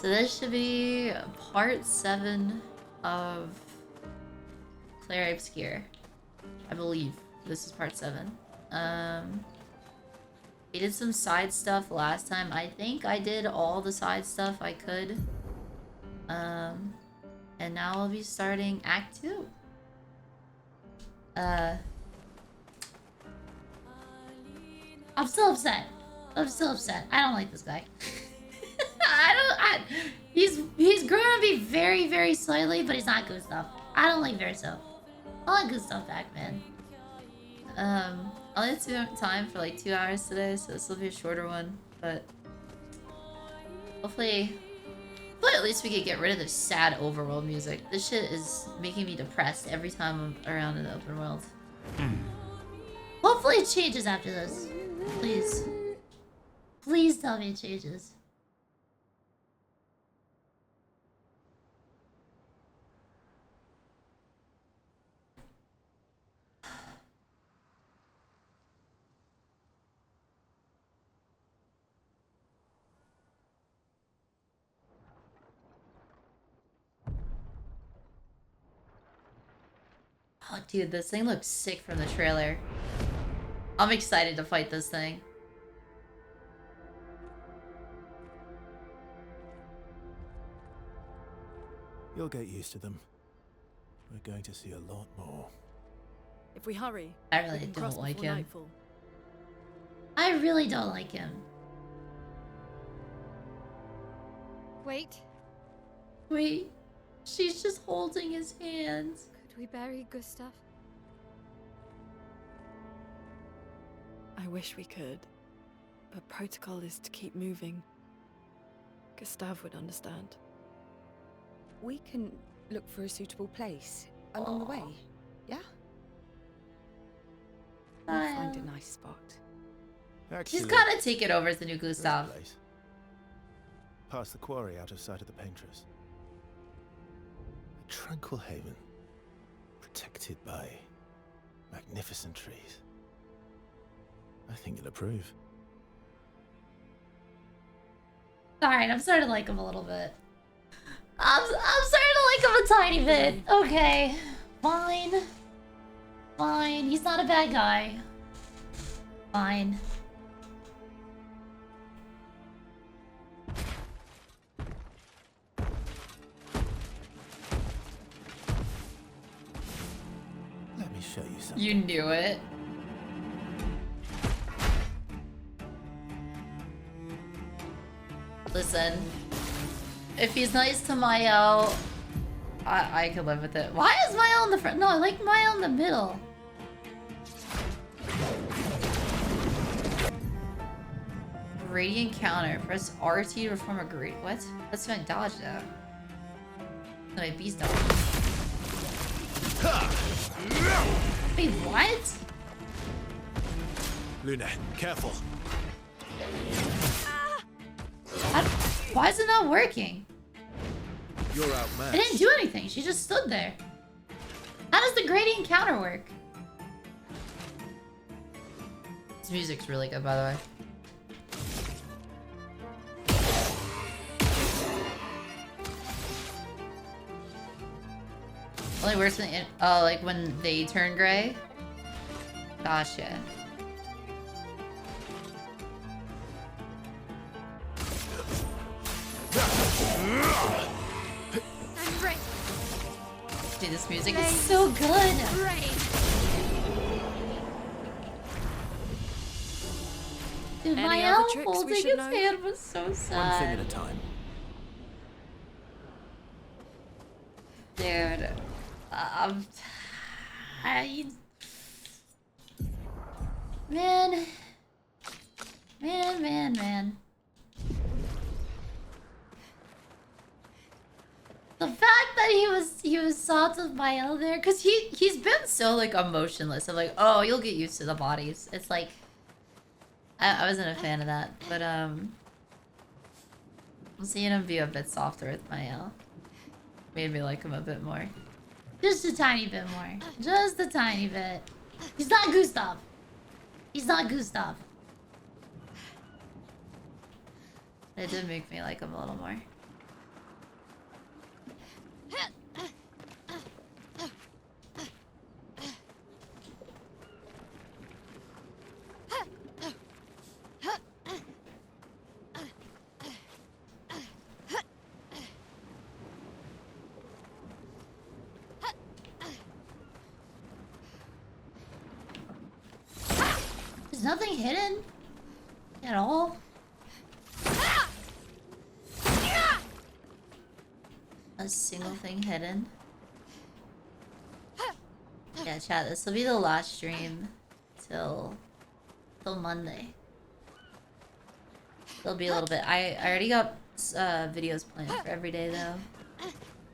So this should be part 7 of Clair Obscur. I believe this is part 7. We did some side stuff last time. I think I did all the side stuff I could. And now I'll be starting Act 2. I'm still upset. I don't like this guy. He's grown on me very, very slightly, but he's not good stuff. I don't like Verso. I like good stuff back, man. I only have time for like 2 hours today, so this will be a shorter one, but hopefully at least we could get rid of this sad overworld music. This shit is making me depressed every time I'm around in the open world. Hopefully it changes after this. Please. Please tell me it changes. Oh, dude, this thing looks sick from the trailer. I'm excited to fight this thing. You'll get used to them. We're going to see a lot more. If we hurry, I really don't like him. Nightfall. I really don't like him. Wait. Wait. She's just holding his hand. Could we bury Gustav? I wish we could, but protocol is to keep moving. Gustav would understand. We can look for a suitable place along the way, yeah? We'll find a nice spot. She's gotta take it over as the new Gustav. Past the quarry out of sight of the paintress. A tranquil haven, protected by magnificent trees. I think you'll approve. Alright, I'm starting to like him a little bit. I'm starting to like him a tiny bit. Okay. Fine. Fine. He's not a bad guy. Fine. Let me show you something. You knew it. Listen. If he's nice to Mael, I could live with it. Why is Mael in the front? No, I like Mael in the middle. Radiant counter. Press RT to perform a great. What? Let's try and dodge that. My beast dodge. Wait, what? Luna, careful. Why is it not working? You're outmatched. It didn't do anything. She just stood there. How does the gradient counter work? This music's really good, by the way. Only worse when like when they turn gray. Gotcha. Dude, this music is so good. Dude, Mael holding his hand was so sad. One thing at a time. Dude, man. The fact that he was soft with Mael there, cause he's been so like emotionless. I'm like, oh, you'll get used to the bodies. It's like I wasn't a fan of that, but I'm seeing him be a bit softer with Mael. Made me like him a bit more. Just a tiny bit more. Just a tiny bit. He's not Gustav. He's not Gustav. It did make me like him a little more. nothing hidden at all. A single thing hidden. Yeah, chat. This will be the last stream till Monday. There'll be a little bit. I already got videos planned for every day though.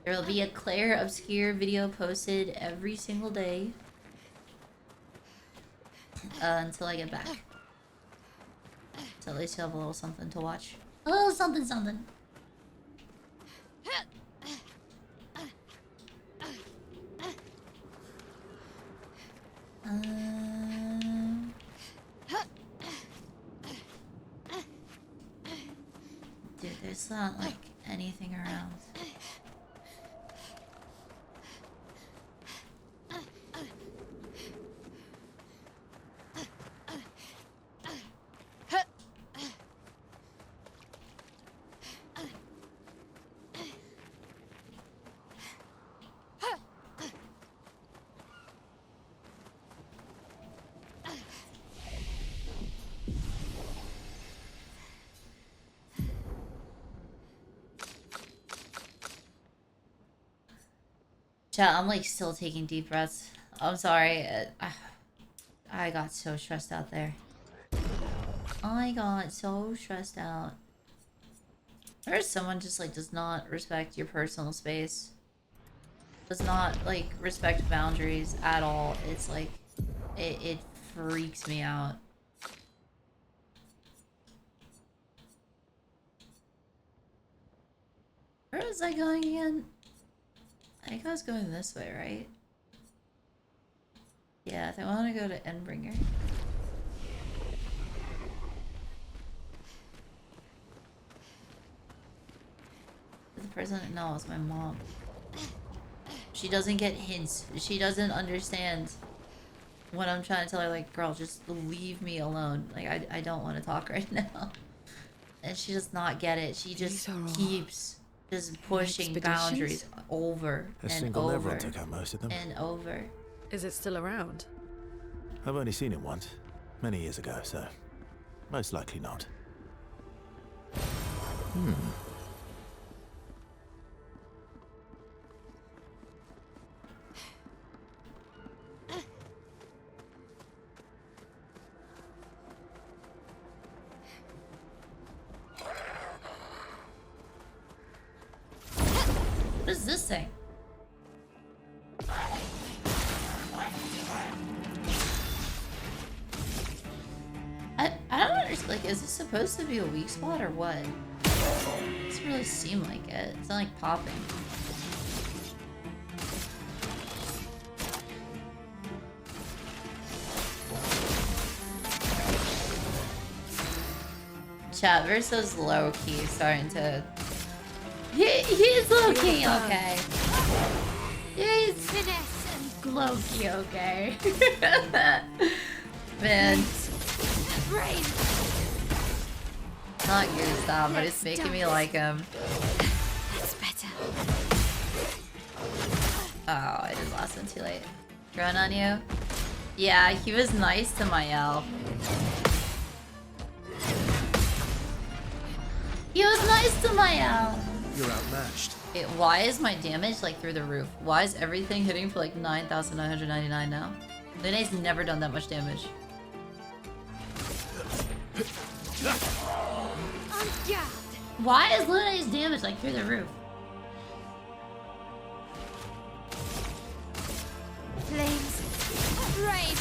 There will be a Clair Obscur video posted every single day until I get back. So at least you'll have a little something to watch. A little something something. Dude, there's not like anything around. Chat, I'm like still taking deep breaths. I'm sorry. I got so stressed out there. I got so stressed out. There's someone just like does not respect your personal space. Does not like respect boundaries at all. It's like it freaks me out. Where was I going again? I think I was going this way, right? Yeah, I want to go to Endbringer. The person that knows my mom. She doesn't get hints. She doesn't understand when I'm trying to tell her, like, girl, just leave me alone. Like, I don't want to talk right now. And she does not get it. She just keeps just pushing boundaries over and over took out most of them. and over. Is it still around? I've only seen it once, many years ago, so most likely not. What does this say? I don't understand. Like, is this supposed to be a weak spot or what? It doesn't really seem like it. It's not like popping. Chat versus low key starting to. He's low key okay. He's finesse and low key okay. Man. Not Gustav, but it's making me like him. That's better. Oh, I did last one too late. Drone on you? Yeah, he was nice to my elf. He was nice to my elf. You're outmatched. Why is my damage like through the roof? Why is everything hitting for like 9,999 now? Lune's never done that much damage. Why is Lune's damage like through the roof? Flames. Rain.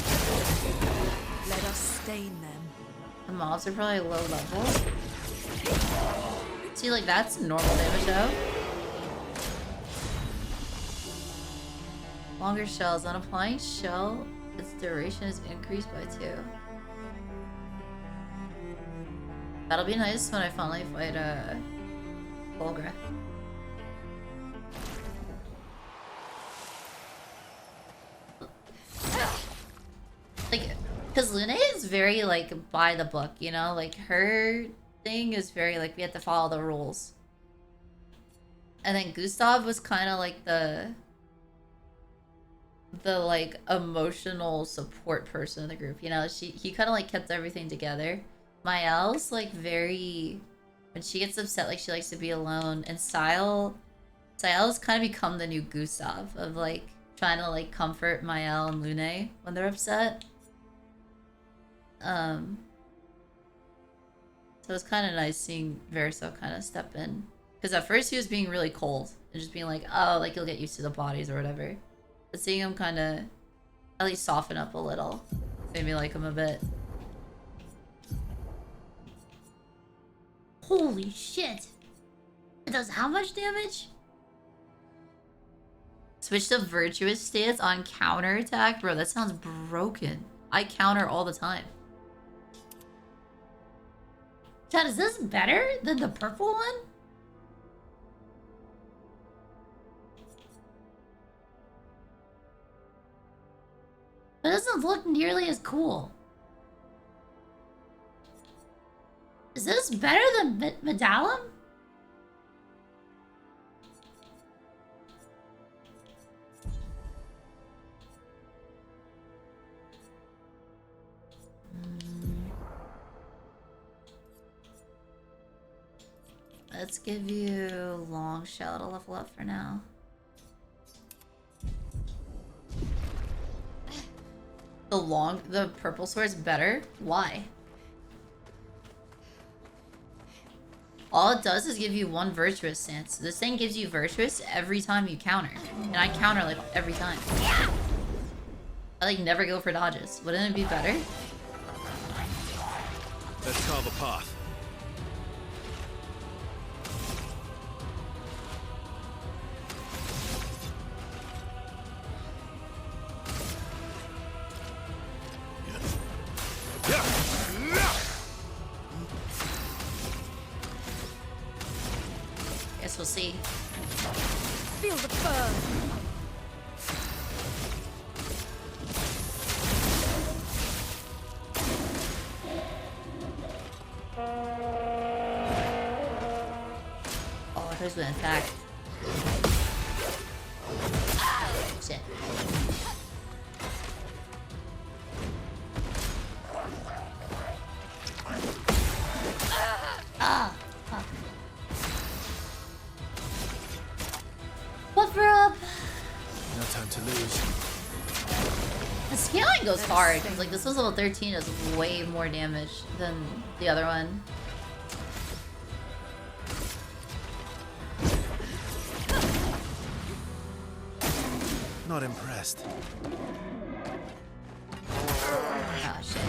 Let us stain them. The mobs are probably low level. See, like that's normal damage though. Longer shells. On applying shell, its duration is increased by 2. That'll be nice when I finally fight Volgra. Like, because Lune is very like by the book, you know? Like her thing is very like we have to follow the rules. And then Gustav was kind of like the the like emotional support person in the group. You know, he kind of like kept everything together. Mael's like very, when she gets upset, like she likes to be alone. And Sael's kind of become the new Gustav of like trying to like comfort Mael and Lune when they're upset. So it's kind of nice seeing Verso kind of step in. Because at first he was being really cold and just being like, oh, like you'll get used to the bodies or whatever. But seeing him kind of at least soften up a little made me like him a bit. Holy shit! It does how much damage? Switch to virtuous stance on counterattack? Bro, that sounds broken. I counter all the time. Chad, is this better than the purple one? It doesn't look nearly as cool. Is this better than Medallum? Let's give you long shell to level up for now. The purple sword's better? Why? All it does is give you one virtuous stance. This thing gives you virtuous every time you counter. And I counter like every time. I like never go for dodges. Wouldn't it be better? Let's carve a path. Guess we'll see. Feel the burn. Oh, here's the attack. Shit. Ah! Fuck. Buffer up! No time to lose. The scaling goes hard, because like this was level 13, does way more damage than the other one. Not impressed. Oh shit.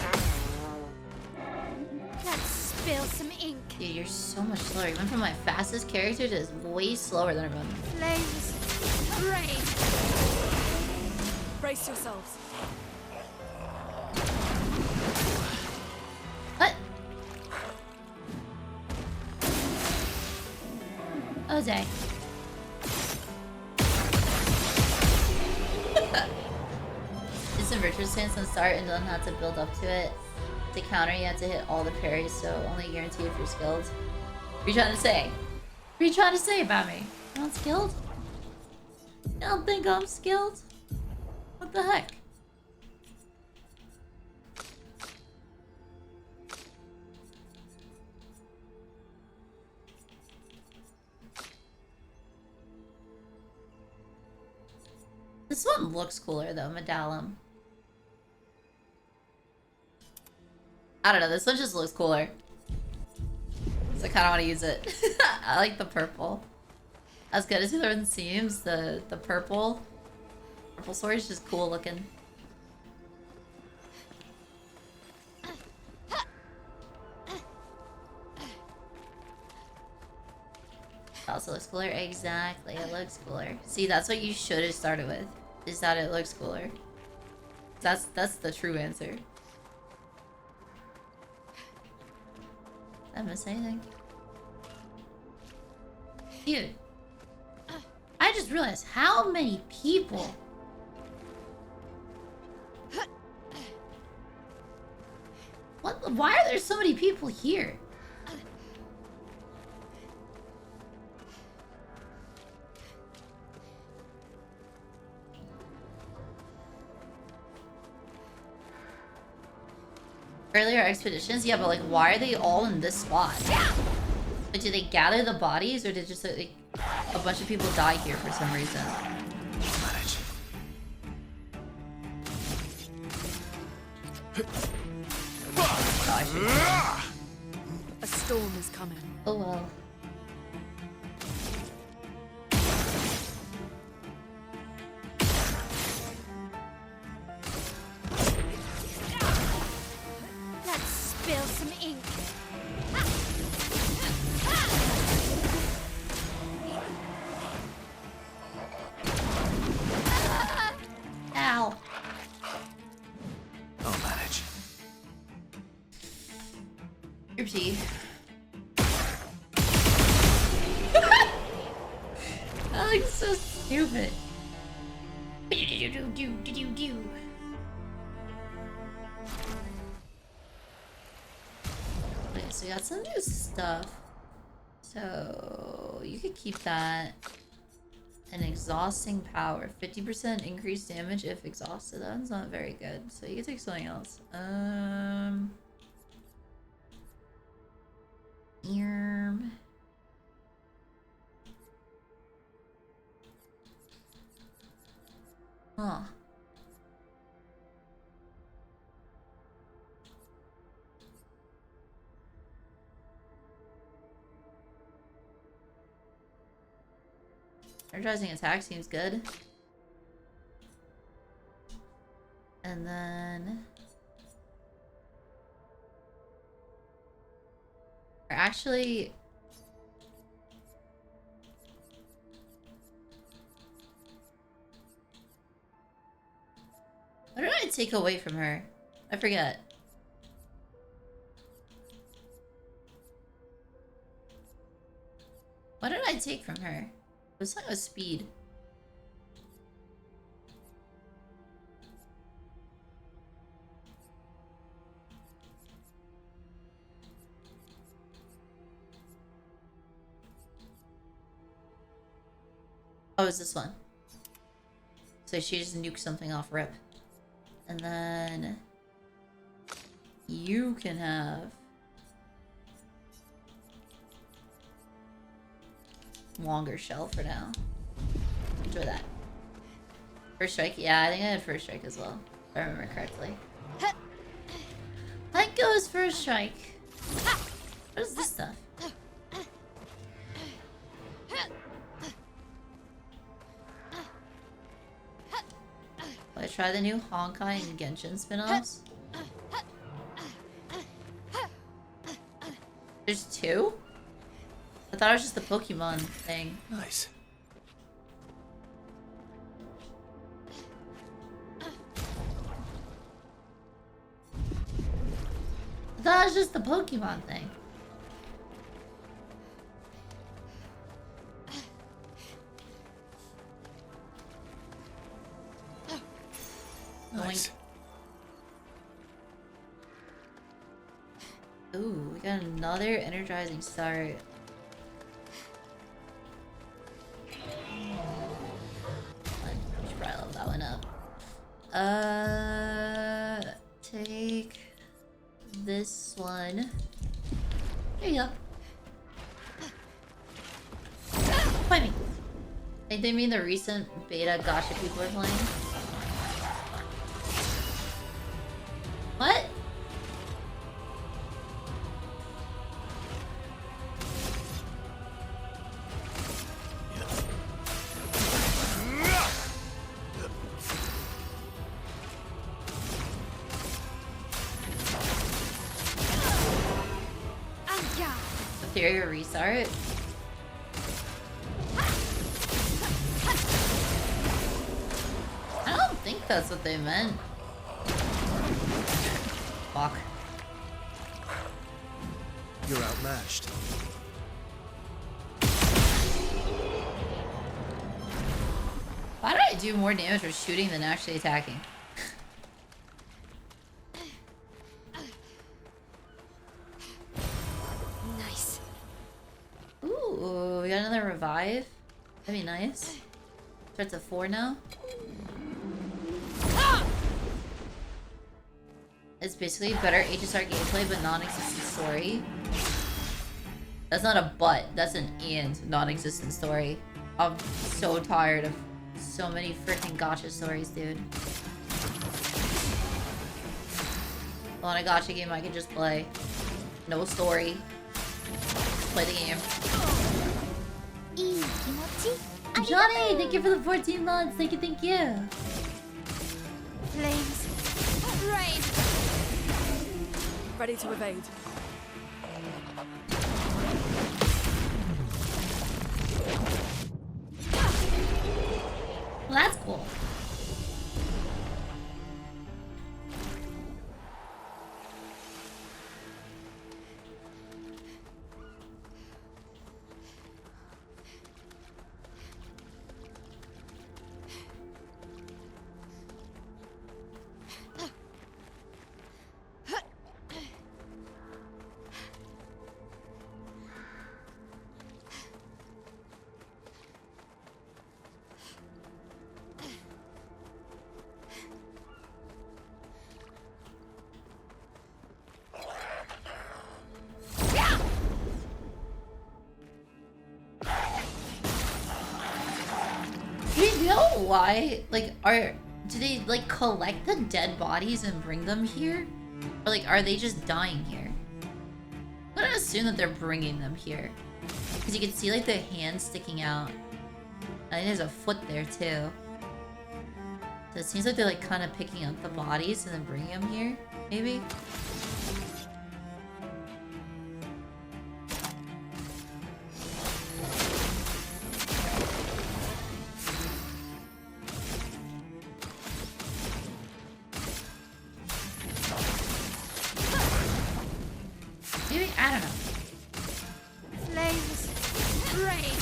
Let's spill some ink. Dude, you're so much slower. You went from my fastest character to way slower than everyone. Flames. Rain. Brace yourselves. What? Jose. Instant virtuous stance on start and don't have to build up to it. To counter, you have to hit all the parries, so only guarantee if you're skilled. What are you trying to say? What are you trying to say about me? I'm not skilled? You don't think I'm skilled? What the heck? This one looks cooler though, Medallum. I don't know, this one just looks cooler. So I kinda wanna use it. I like the purple. As good as the other one seems, the purple sword is just cool looking. It also looks cooler. Exactly, it looks cooler. See, that's what you should have started with. Is that it looks cooler. That's the true answer. Did I miss anything? Dude. I just realized how many people. What? Why are there so many people here? Earlier expeditions? Yeah, but like, why are they all in this spot? Like, did they gather the bodies, or did just like a bunch of people die here for some reason? Manage. Oh, I should've- A storm is coming. Oh well. Let's spill some ink. Ow. I'll manage. Oopsie. That looks so stupid. Okay, so we got some new stuff. So you could keep that. An exhausting power. 50% increased damage if exhausted. That's not very good. So you can take something else. Earm. Huh. Energizing attack seems good. And then... Or actually... What did I take away from her? I forget. What did I take from her? It was like a speed. Oh, it's this one. So she just nuked something off rip. And then... You can have... Longer shell for now. Enjoy that. First strike? Yeah, I think I had first strike as well. If I remember correctly. That goes first strike. What is this stuff? Will I try the new Honkai and Genshin spin-offs? There's two? I thought it was just the Pokemon thing. Nice. I thought it was just the Pokemon thing. Nice. Ooh, we got another energizing start. We should probably level that one up. Take this one. There you go. Find me. I think they mean the recent beta gacha people are playing. What? Ethereal restart? I don't think that's what they meant. Fuck. You're outmatched. Why did I do more damage with shooting than actually attacking? Nice. Ooh, we got another revive. That'd be nice. Starts at 4 now. It's basically better HSR gameplay but non-existent story. That's not a but, that's an and non-existent story. I'm so tired of so many freaking gacha stories, dude. I want a gacha game I can just play. No story. Just play the game. Johnny, thank you for the 14 months. Thank you, thank you. Flames. Rain. Ready to evade. Well, that's cool. Why? Like, do they, like, collect the dead bodies and bring them here? Or, like, are they just dying here? I'm gonna assume that they're bringing them here. Because you can see, like, the hand sticking out. I think there's a foot there, too. So it seems like they're, like, kind of picking up the bodies and then bringing them here, maybe? I don't know. Flames. Rain.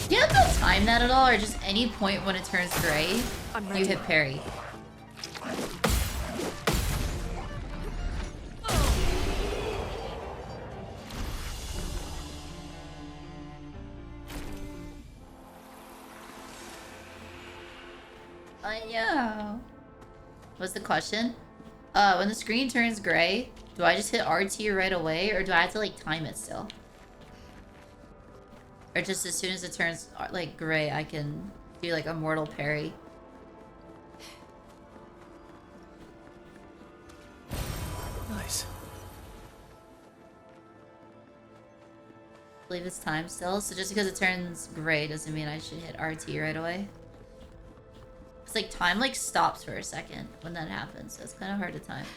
Do you have to time that at all, or just any point when it turns gray, you hit parry? Yeah. What's the question? When the screen turns gray, do I just hit RT right away, or do I have to, like, time it still? Or just as soon as it turns, like, gray, I can do, like, a mortal parry? Nice. I believe it's time still, so just because it turns gray doesn't mean I should hit RT right away. It's like time like stops for a second when that happens, so it's kind of hard to time.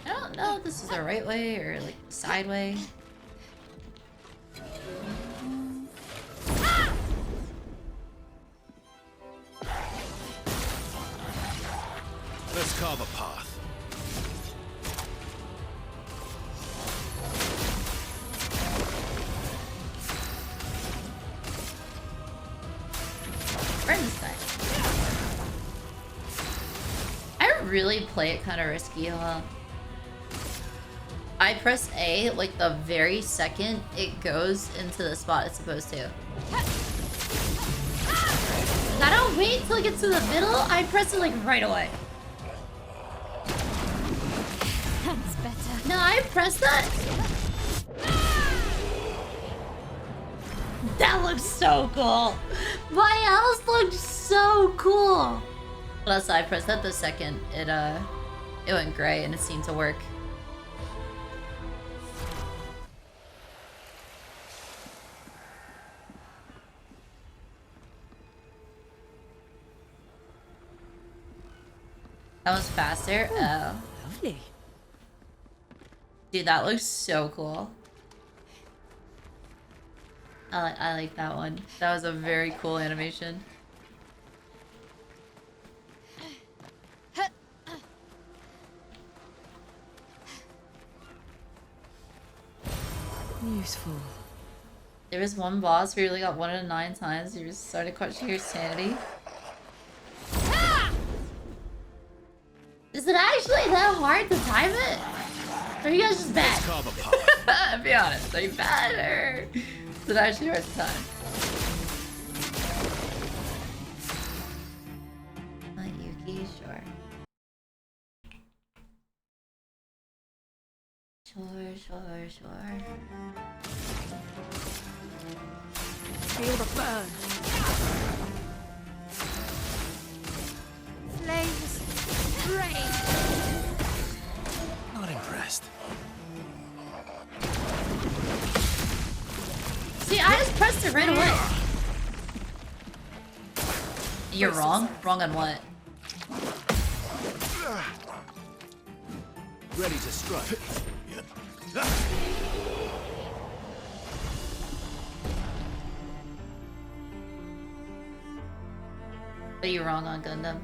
I don't know if this is the right way or like the side way. Let's carve a path. I really play it kind of risky, huh? I press A like the very second it goes into the spot it's supposed to. I don't wait till it gets to the middle, I press it like right away. That's better. No, I press that. That looks so cool. My house looks so cool. Plus, I pressed that the second it went gray and it seemed to work. That was faster. Oh, Lovely. dude, that looks so cool. I like that one. That was a very cool animation. Useful. There was one boss where you only got 1 out of 9 times. You just started questioning your sanity. Is it actually that hard to time it? Or are you guys just bad? Carve a path. Be honest, are you bad or is it actually worth the time? Not Yuki, sure. Sure. Feel the burn. Flames. Rain. Not impressed. See, I just pressed it right away. You're wrong? Wrong on what? Ready to strike. But you're wrong on Gundam.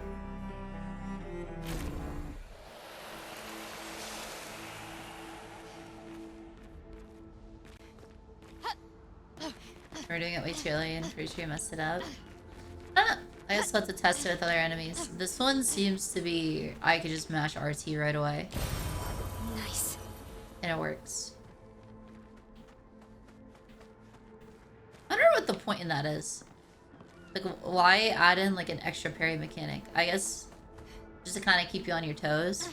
We're doing it way too early and pretty sure you messed it up. I don't know. I guess we'll have to test it with other enemies. This one seems to be... I could just mash RT right away. Nice. And it works. I wonder what the point in that is. Like, why add in, like, an extra parry mechanic? I guess just to kind of keep you on your toes.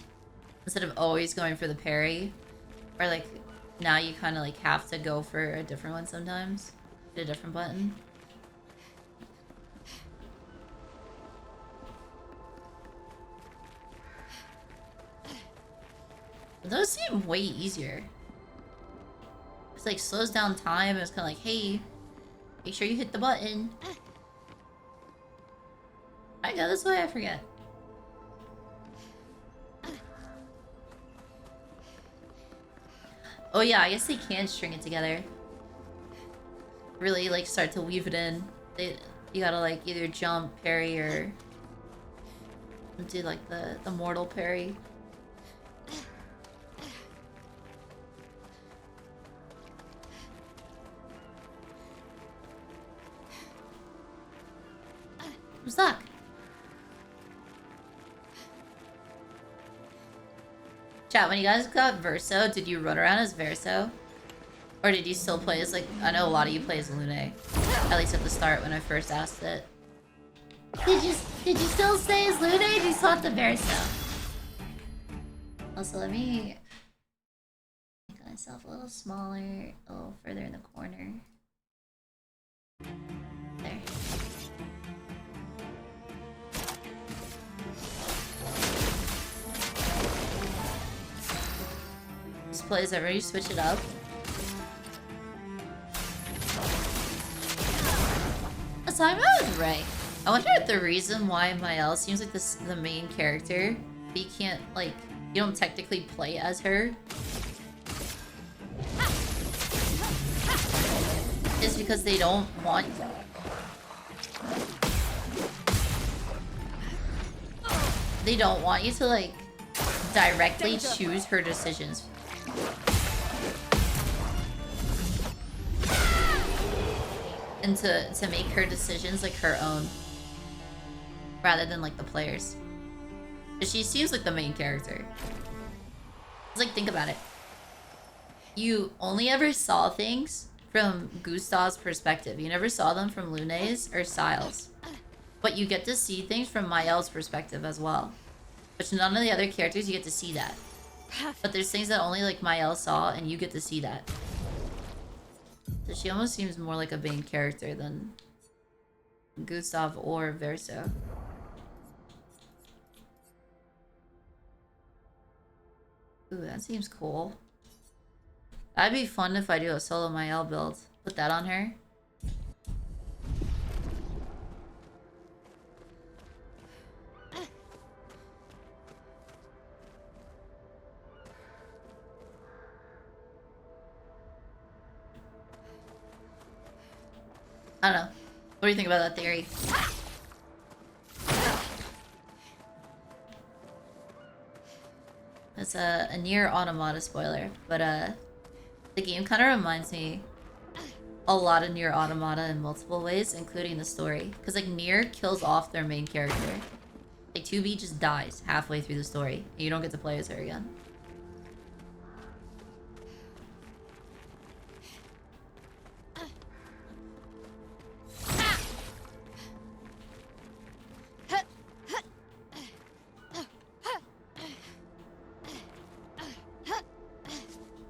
Instead of always going for the parry. Or, like, now you kind of, like, have to go for a different one sometimes. Hit a different button. But those seem way easier. It's like slows down time. It's kind of like, hey, make sure you hit the button. I go this way, I forget. Oh yeah, I guess they can string it together. Really, like, start to weave it in. You gotta, like, either jump, parry, or do, like, the mortal parry. I'm stuck. Chat, when you guys got Verso, did you run around as Verso? Or did you still play as, like, I know a lot of you play as Lune. At least at the start when I first asked it. Did you still stay as Lune or did you swap to Verso? Also, let me make myself a little smaller, a little further in the corner. There. This plays everybody switch it up. So I was right. I wonder if the reason why Mael seems like the main character, but you can't, like, you don't technically play as her, is because they don't want... They don't want you to, like, directly choose her decisions. And to make her decisions, like, her own. Rather than, like, the players. But she seems like the main character. It's like, think about it. You only ever saw things from Gustav's perspective. You never saw them from Lune's or Sile's. But you get to see things from Mael's perspective as well. Which none of the other characters, you get to see that. But there's things that only, like, Mael saw, and you get to see that. So she almost seems more like a main character than Gustav or Verso. Ooh, that seems cool. That'd be fun if I do a solo Mael build. Put that on her. I don't know. What do you think about that theory? It's a Nier Automata spoiler, but the game kind of reminds me a lot of Nier Automata in multiple ways, including the story. Because, like, Nier kills off their main character. Like, 2B just dies halfway through the story, and you don't get to play as her again.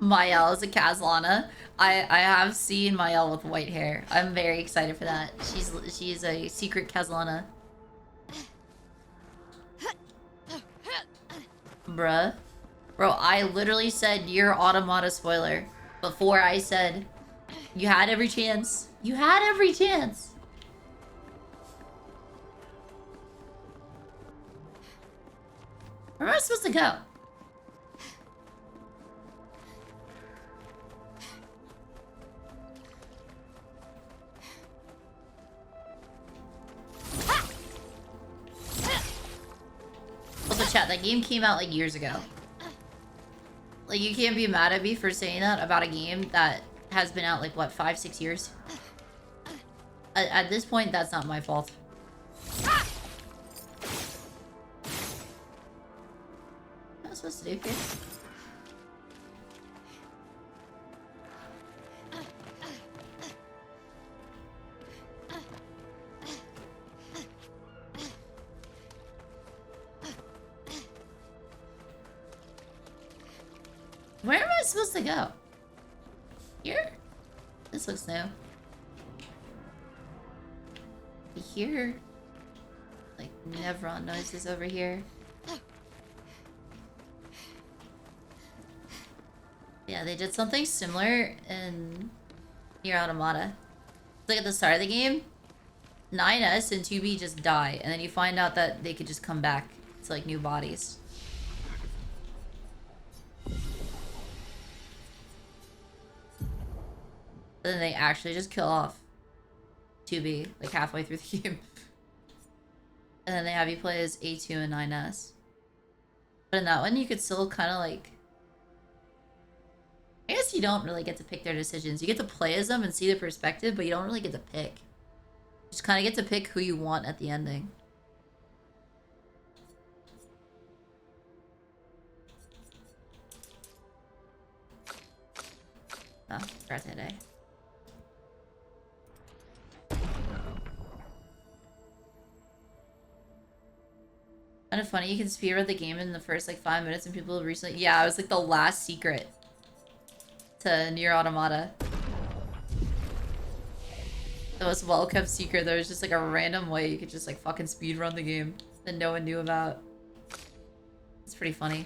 Mael is a Kazlana. I have seen Mael with white hair. I'm very excited for that. She's a secret Kazlana. Bruh. Bro, I literally said you're Automata spoiler before I said you had every chance. You had every chance. Where am I supposed to go? Also, chat, that game came out like years ago. Like, you can't be mad at me for saying that about a game that has been out like, what, 5-6 years? At this point, that's not my fault. What am I supposed to do here? Where am I supposed to go? Here? This looks new. I hear like Nevron noises over here. Yeah, they did something similar in Nier Automata. It's like at the start of the game, 9S and 2B just die, and then you find out that they could just come back to like new bodies. Then they actually just kill off 2B, like halfway through the game. And then they have you play as A2 and 9S. But in that one, you could still kind of like... I guess you don't really get to pick their decisions. You get to play as them and see their perspective, but you don't really get to pick. You just kind of get to pick who you want at the ending. Oh, forgot today. Kind of funny, you can speedrun the game in the first like 5 minutes and people recently... Yeah, it was like the last secret to Nier Automata. The most well-kept secret. There was just like a random way you could just like fucking speedrun the game that no one knew about. It's pretty funny.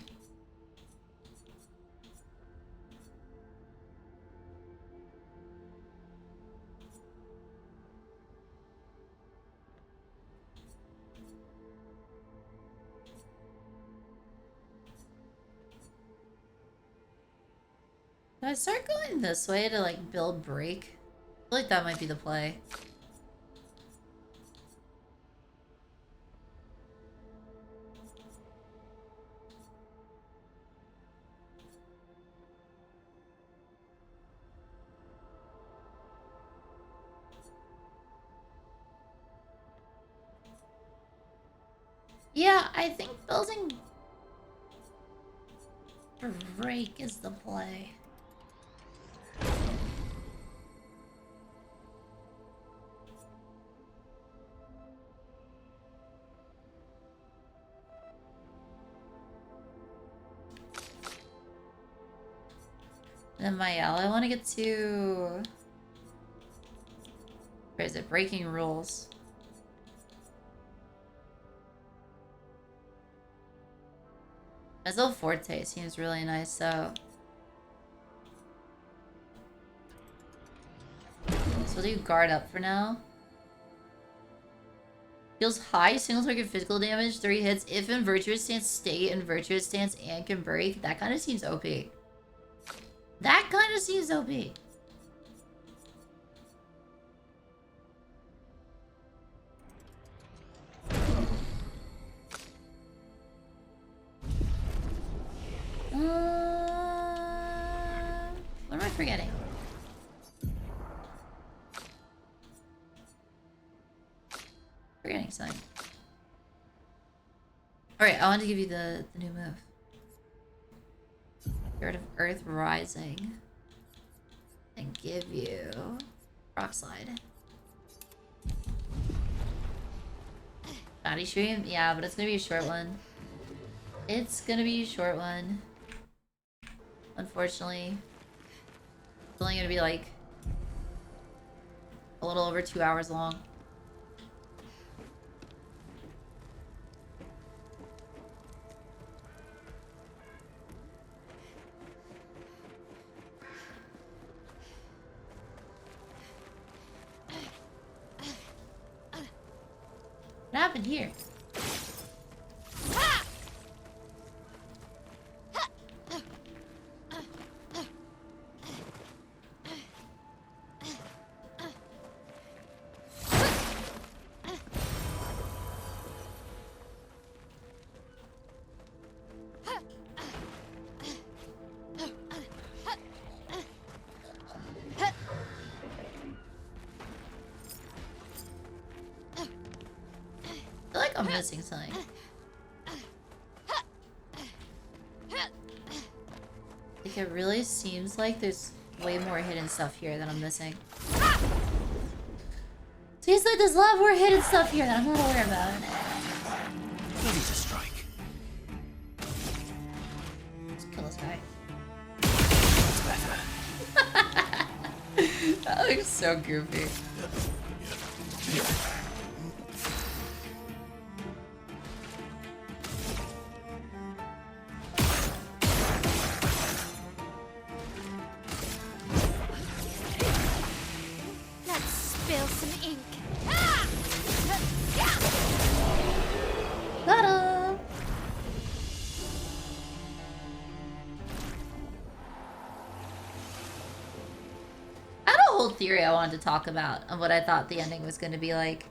Should I start going this way to like build break? I feel like that might be the play. Yeah, I think building break is the play. And then Mael, I want to get to... Where is it? Breaking rules. Mezzo Forte seems really nice, so... So we'll do guard up for now. Deals high single target physical damage, 3 hits. If in virtuous stance, stay in virtuous stance and can break. That kind of seems OP. That kind of seems OP. What am I forgetting? Forgetting something. Alright, I want to give you the new move. Spirit of Earth Rising. And give you Rock Slide. Body stream? Yeah, but it's gonna be a short one. It's gonna be a short one. unfortunately. It's only gonna be like a little over 2 hours long. What happened here? I feel like I'm missing something. Like it really seems like there's way more hidden stuff here that I'm missing. Seems like there's a lot more hidden stuff here that I'm not aware about. Ready to strike. Let's kill this guy. That's better. That looks so goofy. Let's spill some ink. Ta-da! I had a whole theory I wanted to talk about of what I thought the ending was going to be like.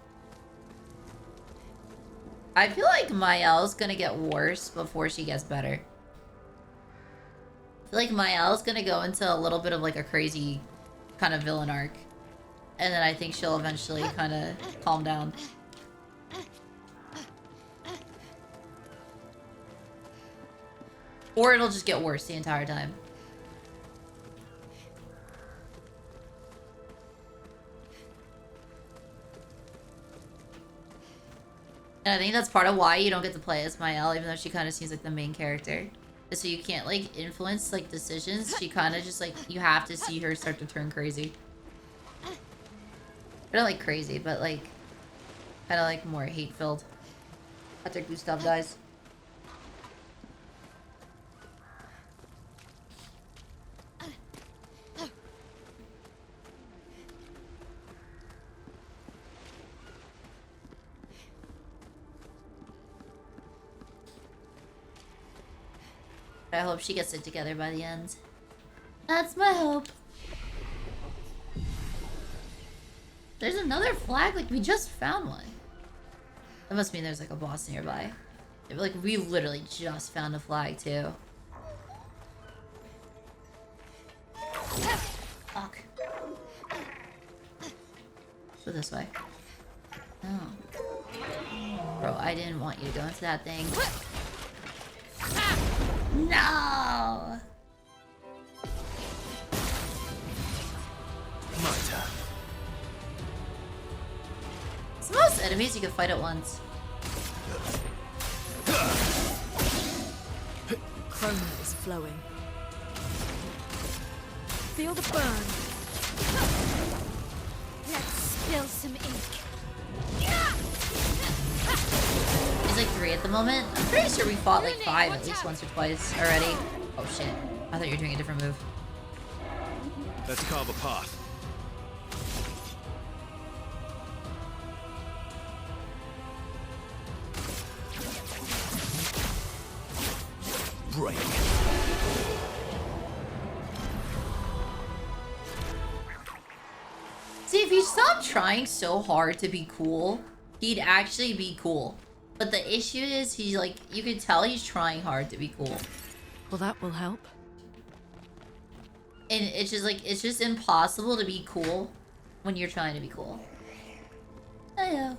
I feel like Mael's going to get worse before she gets better. I feel like Mael's going to go into a little bit of like a crazy kind of villain arc. And then I think she'll eventually kind of calm down. Or it'll just get worse the entire time. And I think that's part of why you don't get to play as Mael, even though she kind of seems like the main character. Is so you can't, like, influence, like, decisions. She kind of just, like, you have to see her start to turn crazy. Not like crazy, but, like, kind of, like, more hate-filled. After Gustav dies. I hope she gets it together by the end. That's my hope. There's another flag? Like, we just found one. That must mean there's, like, a boss nearby. Like, we literally just found a flag, too. Fuck. Go this way. Oh. Bro, I didn't want you to go into that thing. No! My turn. It's most enemies you can fight at once. Chroma is flowing. Feel the burn. Let's spill some ink. There's like 3 at the moment. I'm pretty sure we fought like 5 at least once or twice already. Oh shit. I thought you were doing a different move. Let's carve a path. Break. See, if he stopped trying so hard to be cool, he'd actually be cool. But the issue is, he's like, you can tell he's trying hard to be cool. Well, that will help. And it's just like, it's just impossible to be cool when you're trying to be cool. I know.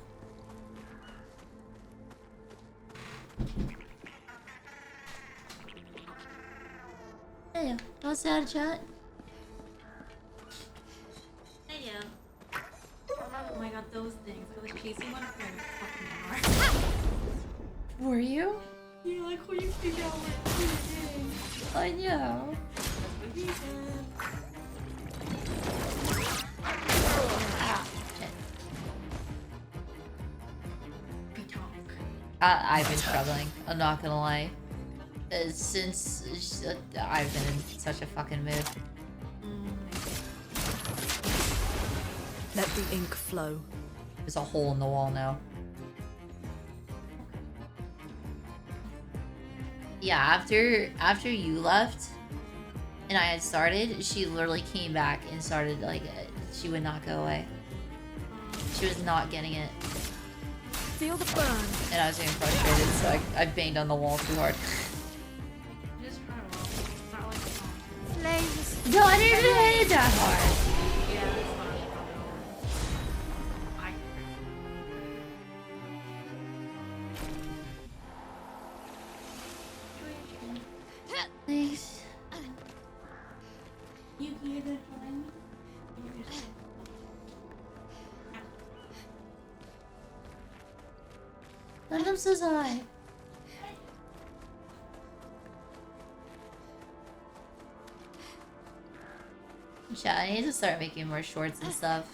Hey, what's that, chat? Hey, oh my god, those things. I was chasing one for a fucking hour. Were you? Yeah, like, who you figure out what you're doing? I know. I've been struggling. I'm not gonna lie. Since I've been in such a fucking mood. Let the ink flow. There's a hole in the wall now. Yeah, after you left and I had started, she literally came back and started like she would not go away. She was not getting it. Feel the burn. And I was getting frustrated, so I banged on the wall too hard. Just try well. It's not like Flames. No, I didn't even hit it that hard. yeah, that's not I Thanks. You hear that one? I'm so sorry. Yeah, I need to start making more shorts and stuff.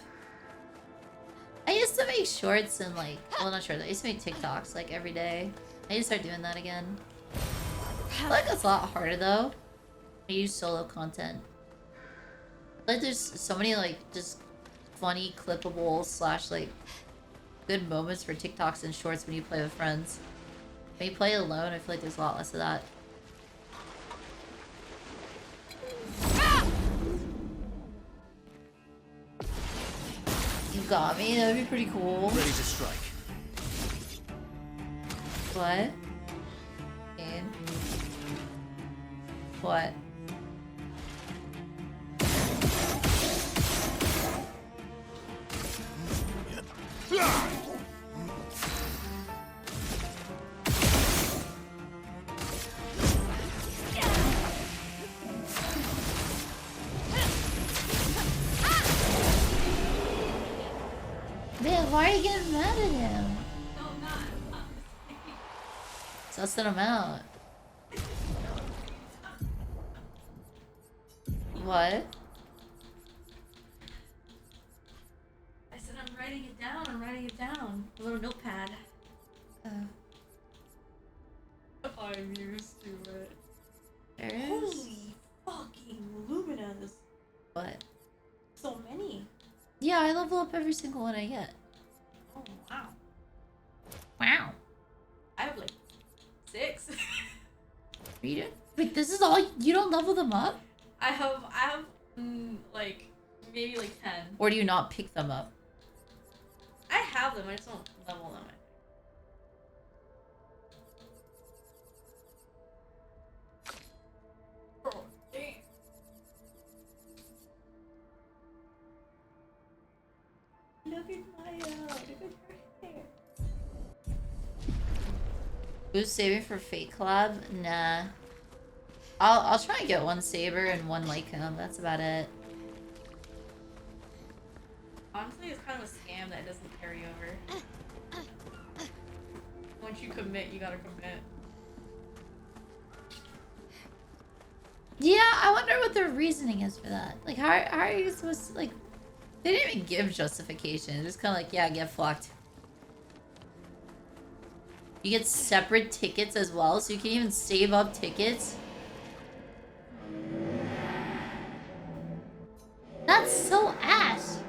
I used to make shorts and like, well, not shorts. I used to make TikToks like every day. I need to start doing that again. I feel like it's a lot harder though. I use solo content. Like there's so many like just funny clippable slash like good moments for TikToks and shorts when you play with friends. When you play alone, I feel like there's a lot less of that. You got me? That would be pretty cool. Ready to strike. What? Game. What? Man, why are you getting mad at him? No, I'm not. Sussing him out. What? I said I'm writing it down. I'm writing it down. A little notepad. I'm used to it. There's... Holy fucking luminas. What? So many. Yeah, I level up every single one I get. Oh, wow. Wow. I have like 6. Read it? Wait, this is all? You don't level them up? I have like maybe like 10. Or do you not pick them up? I have them. I just don't level them. Oh, damn. Look at my look at her hair. Who's saving for Fate Collab? Nah. I'll try and get one Saber and one Lycomb. That's about it. Honestly, it's kind of a scam that it doesn't carry over. Once you commit, you gotta commit. Yeah, I wonder what their reasoning is for that. Like, how are you supposed to, like... They didn't even give justification. It's just kind of like, yeah, get fucked. You get separate tickets as well, so you can even save up tickets. That's so ass.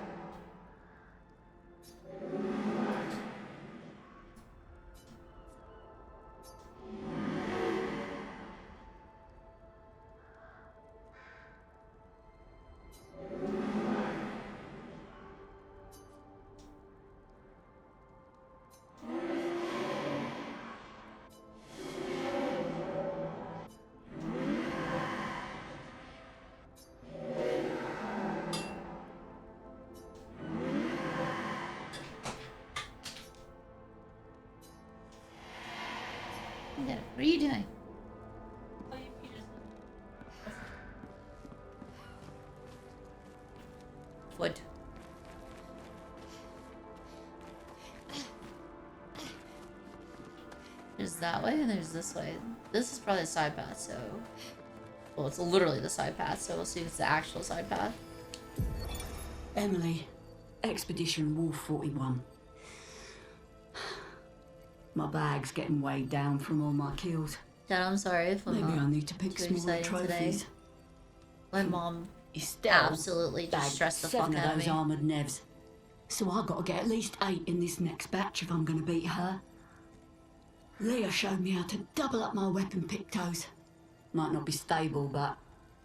What are you doing? Oh, you just Foot. There's that way and there's this way. This is probably a side path, so... Well, it's literally the side path, so we'll see if it's the actual side path. Emily, Expedition Wolf 41. My bag's getting weighed down from all my kills. Dad, I'm sorry if I'm Maybe I not need to pick too some more excited trophies. today. My mom Estelle absolutely just bagged stressed the 7 fuck of out of those me. armoured nevs. So I gotta get at least 8 in this next batch if I'm gonna beat her. Leah showed me how to double up my weapon pictos. Might not be stable, but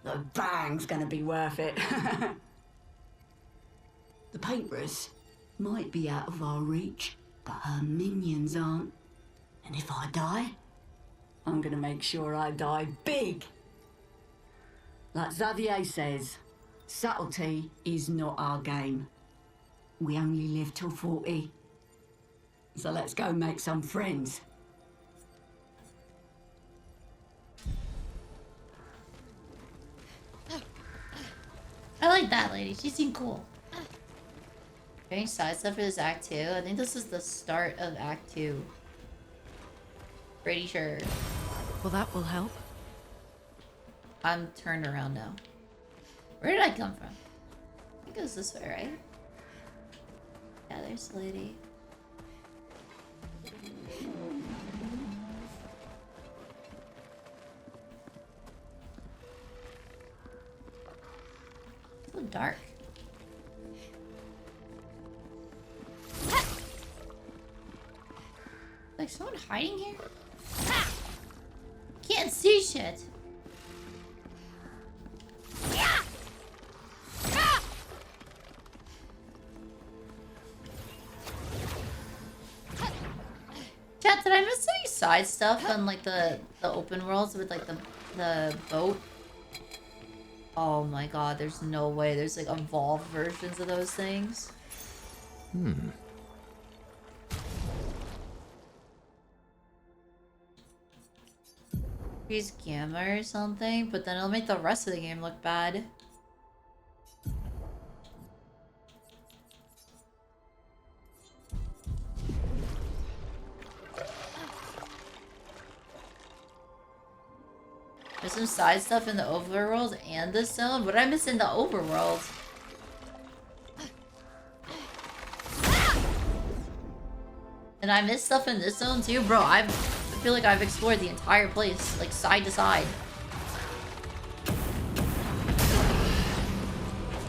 the bang's gonna be worth it. The paintbrush might be out of our reach, but her minions aren't. And if I die, I'm gonna make sure I die big. Like Xavier says, subtlety is not our game. We only live till 40. So let's go make some friends. I like that lady. She seemed cool. Getting side stuff for this act 2. I think this is the start of act 2. Pretty sure. Well, that will help. I'm turned around now. Where did I come from? I think it was this way, right? Yeah, there's the lady. It's so dark. Like someone hiding here? Can't see shit. Chat, did I miss any side stuff on like the open worlds with like the boat? Oh my god, there's no way. There's like evolved versions of those things. Increase gamma or something, but then it'll make the rest of the game look bad. There's some side stuff in the overworld and this zone. What did I miss in the overworld? And I missed stuff in this zone too? Bro, I feel like I've explored the entire place, like side to side.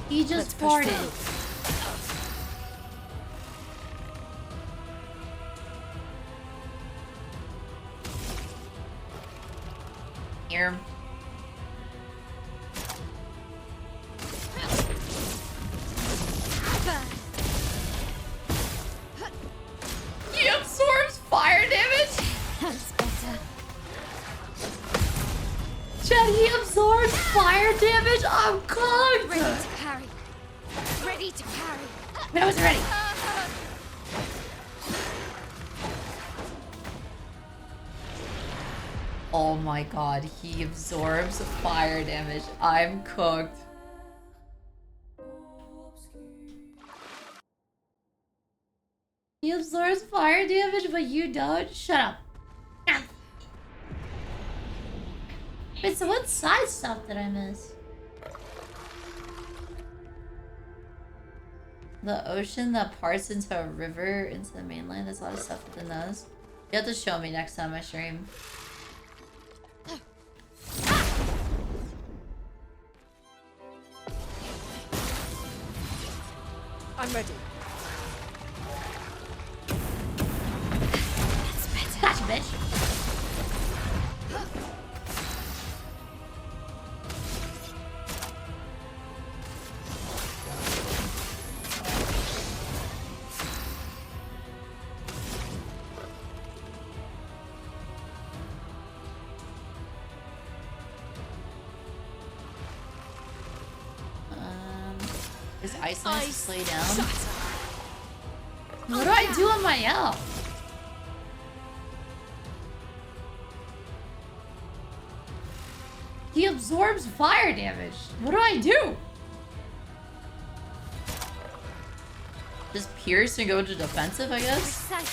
He just farted. Here. He absorbs fire damage? That's better. Chad, he absorbs fire damage? I'm cooked! Ready to parry. Ready to parry. But I wasn't ready. Oh my god, he absorbs fire damage. I'm cooked. He absorbs fire damage, but you don't? Shut up. Ah. Wait, so what side stuff did I miss? The ocean that parts into a river into the mainland. There's a lot of stuff within those. You have to show me next time I stream. I'm ready. That's better. Gotcha, bitch. Is Iceland to slay down? What do I do on my L? He absorbs fire damage. What do I do? Just pierce and go to defensive, I guess? Precise.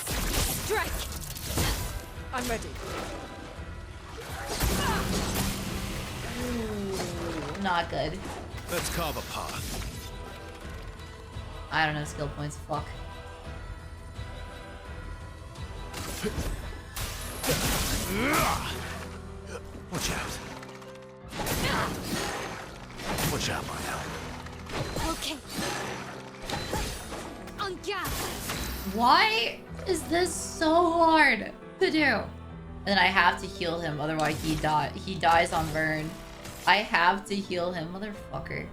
Strike. I'm ready. Not good. Let's carve a path. I don't know skill points. Fuck. Watch out. Watch out, Maya. Okay. On guard. Why is this so hard to do? And then I have to heal him, otherwise he dies on burn. I have to heal him, motherfucker.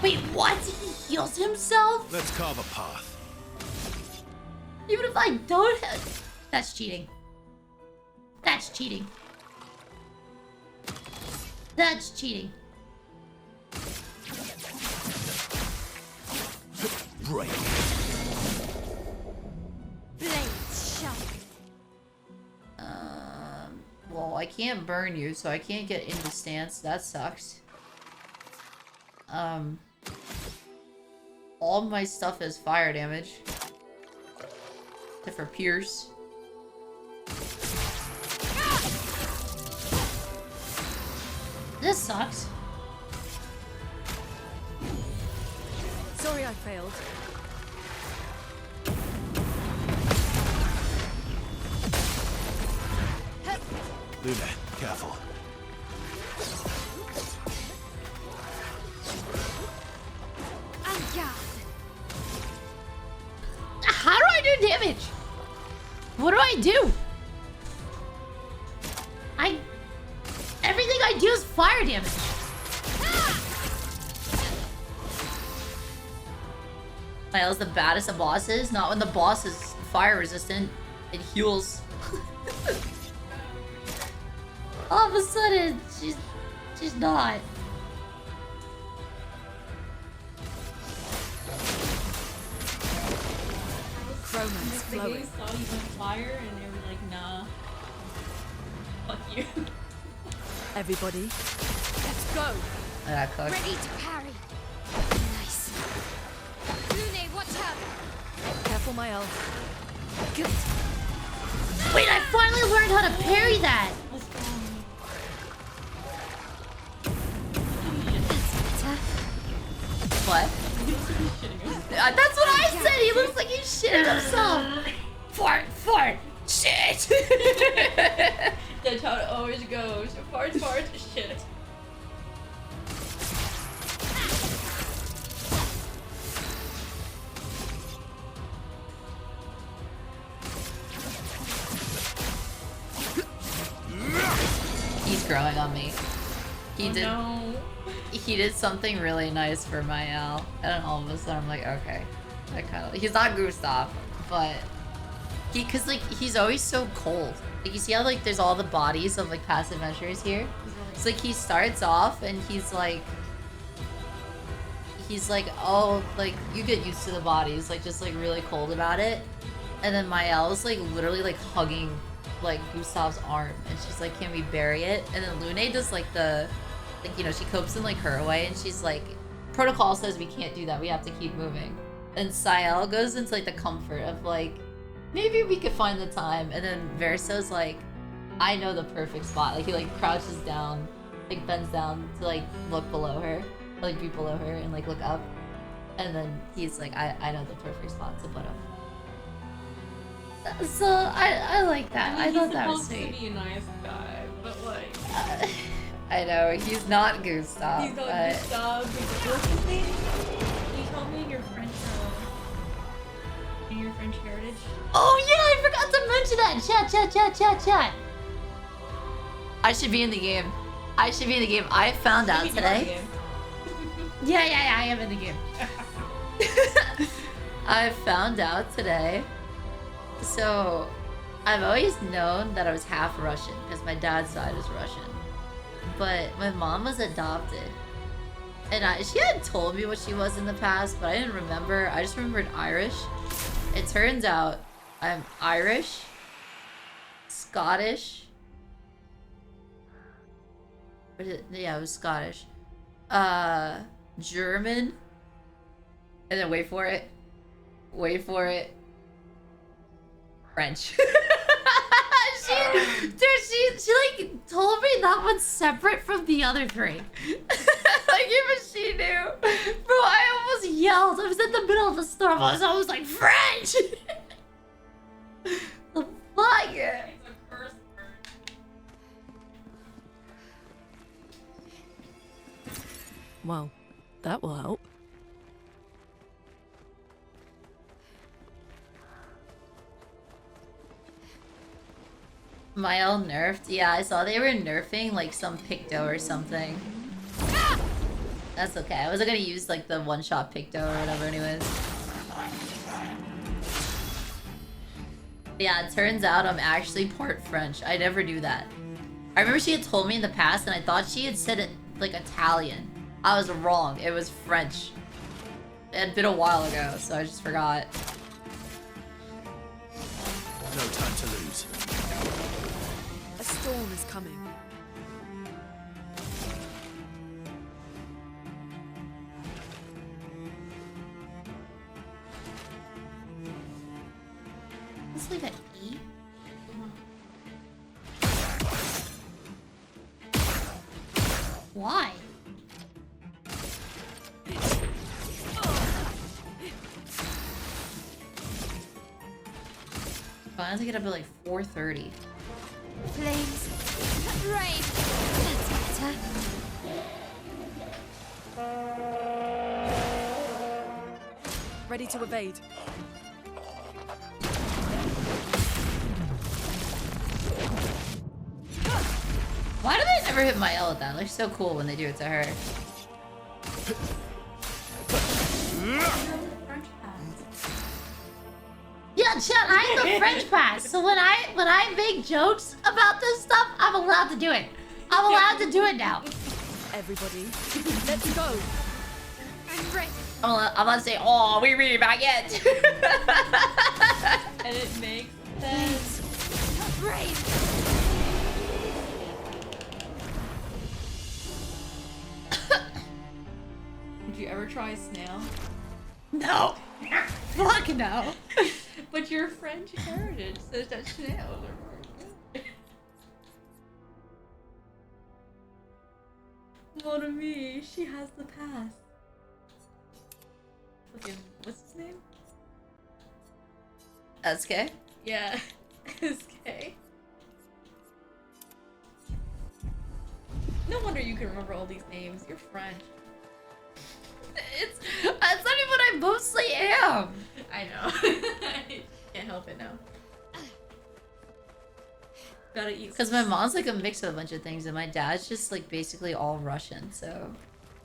Wait, what? He heals himself? Let's carve a path. Even if I don't have... That's cheating. That's cheating. That's cheating. Break. Blades sharp. Well, I can't burn you, so I can't get into stance. That sucks. All my stuff is fire damage. Except for Pierce. This sucks. Sorry I failed. Luna, careful. On guard. How do I do damage? What do I do? Everything I do is fire damage. Miles the baddest of bosses? Not when the boss is fire resistant. It heals. All of a sudden, she's not. Romance The flowing. guys thought he went fire and they were like, nah. Fuck you. Everybody, let's go. I got cooked. Ready to parry. Nice. Lune, watch out. Careful, my elf. Good. Wait, I finally learned how to parry that. Let's go. That's better. What? That's what I said. He looks like he's shitting himself. Fart, shit. That's how it always goes. Fart, shit. He's growing on me. Oh, no. He did something really nice for my Al, and then all of a sudden I'm like, okay, I kind of. He's not Gustav, but cause like he's always so cold. Like you see how like there's all the bodies of like past adventures here. It's like he starts off and he's like, oh, like you get used to the bodies, like just like really cold about it, and then Mael's like literally like hugging like Gustav's arm, and she's like, can we bury it? And then Lune does like the. Like, you know, she copes in like her way and she's like, protocol says we can't do that, we have to keep moving. And Sael goes into like the comfort of like, maybe we could find the time. And then Verso's like, I know the perfect spot. Like he like crouches down, like bends down to like look below her, like be below her and like look up. And then he's like, I know the perfect spot to put him. So I like that. I thought that was sweet. He's supposed to be a nice guy, but like... I know, he's not Gustav. He's not but... Gustav. What's his name? You told me in your French heritage. Oh yeah, I forgot to mention that. Chat. I should be in the game. I found out today. Yeah, I am in the game. I found out today. So, I've always known that I was half Russian because my dad's side is Russian. But my mom was adopted. And she had told me what she was in the past, but I didn't remember. I just remembered Irish. It turns out I'm Irish, Scottish. Yeah, it was Scottish. German. And then wait for it. French. She like told me that one's separate from the other three. Like even she knew. Bro, I almost yelled. I was in the middle of the storm. I was almost like, French! The fuck? Well, that will help. My own nerfed? Yeah, I saw they were nerfing like some Picto or something. That's okay. I wasn't gonna use like the one-shot Picto or whatever anyways. Yeah, it turns out I'm actually part French. I never knew that. I remember she had told me in the past and I thought she had said it like Italian. I was wrong. It was French. It had been a while ago, so I just forgot. No time to lose. A storm is coming. Let's leave at E. Why? I have to get up at like 4:30. Flames. Rain. That's better. Ready to evade. Why do they never hit my L with that? It looks so cool when they do it to her. Yeah, Chad, I have the French pass, so when I make jokes about this stuff, I'm allowed to do it. I'm allowed to do it now. Everybody, let's go. I'm ready. I'm allowed to say, "Oh, we read baguette." And it makes sense. Rain. Did you ever try a snail? No, fuck no. But your French heritage says that snails are very good. Mon ami, she has the pass. Fucking, what's his name? SK? Yeah, SK. No wonder you can remember all these names. You're French. That's not even what I mostly am. I know. I can't help it now. Gotta eat. Because my mom's like a mix of a bunch of things, and my dad's just like basically all Russian. So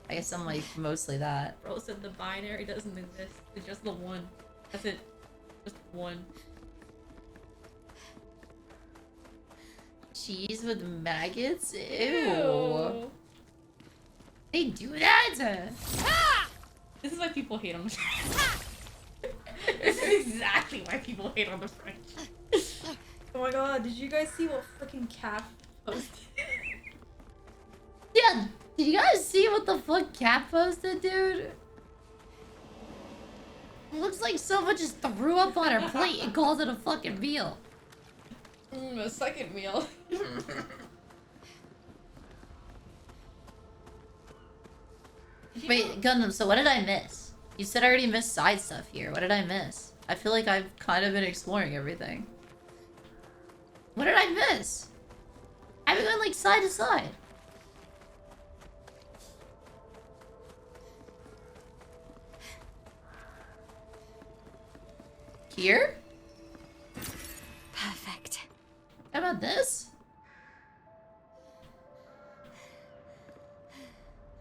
I guess I'm like mostly that. Bro said the binary doesn't exist. It's just the one. That's it. Just one. Cheese with maggots? Ew. Ew. They do that? This is why people hate on the This is exactly why people hate on the French. Oh my god, did you guys see what freaking Cap posted? Yeah, did you guys see what the fuck Cat posted, dude? It looks like someone just threw up on her plate and called it a fucking meal. A second meal. Wait, Gundam, so what did I miss? You said I already missed side stuff here. What did I miss? I feel like I've kind of been exploring everything. What did I miss? I've been going like side to side. Here? Perfect. How about this?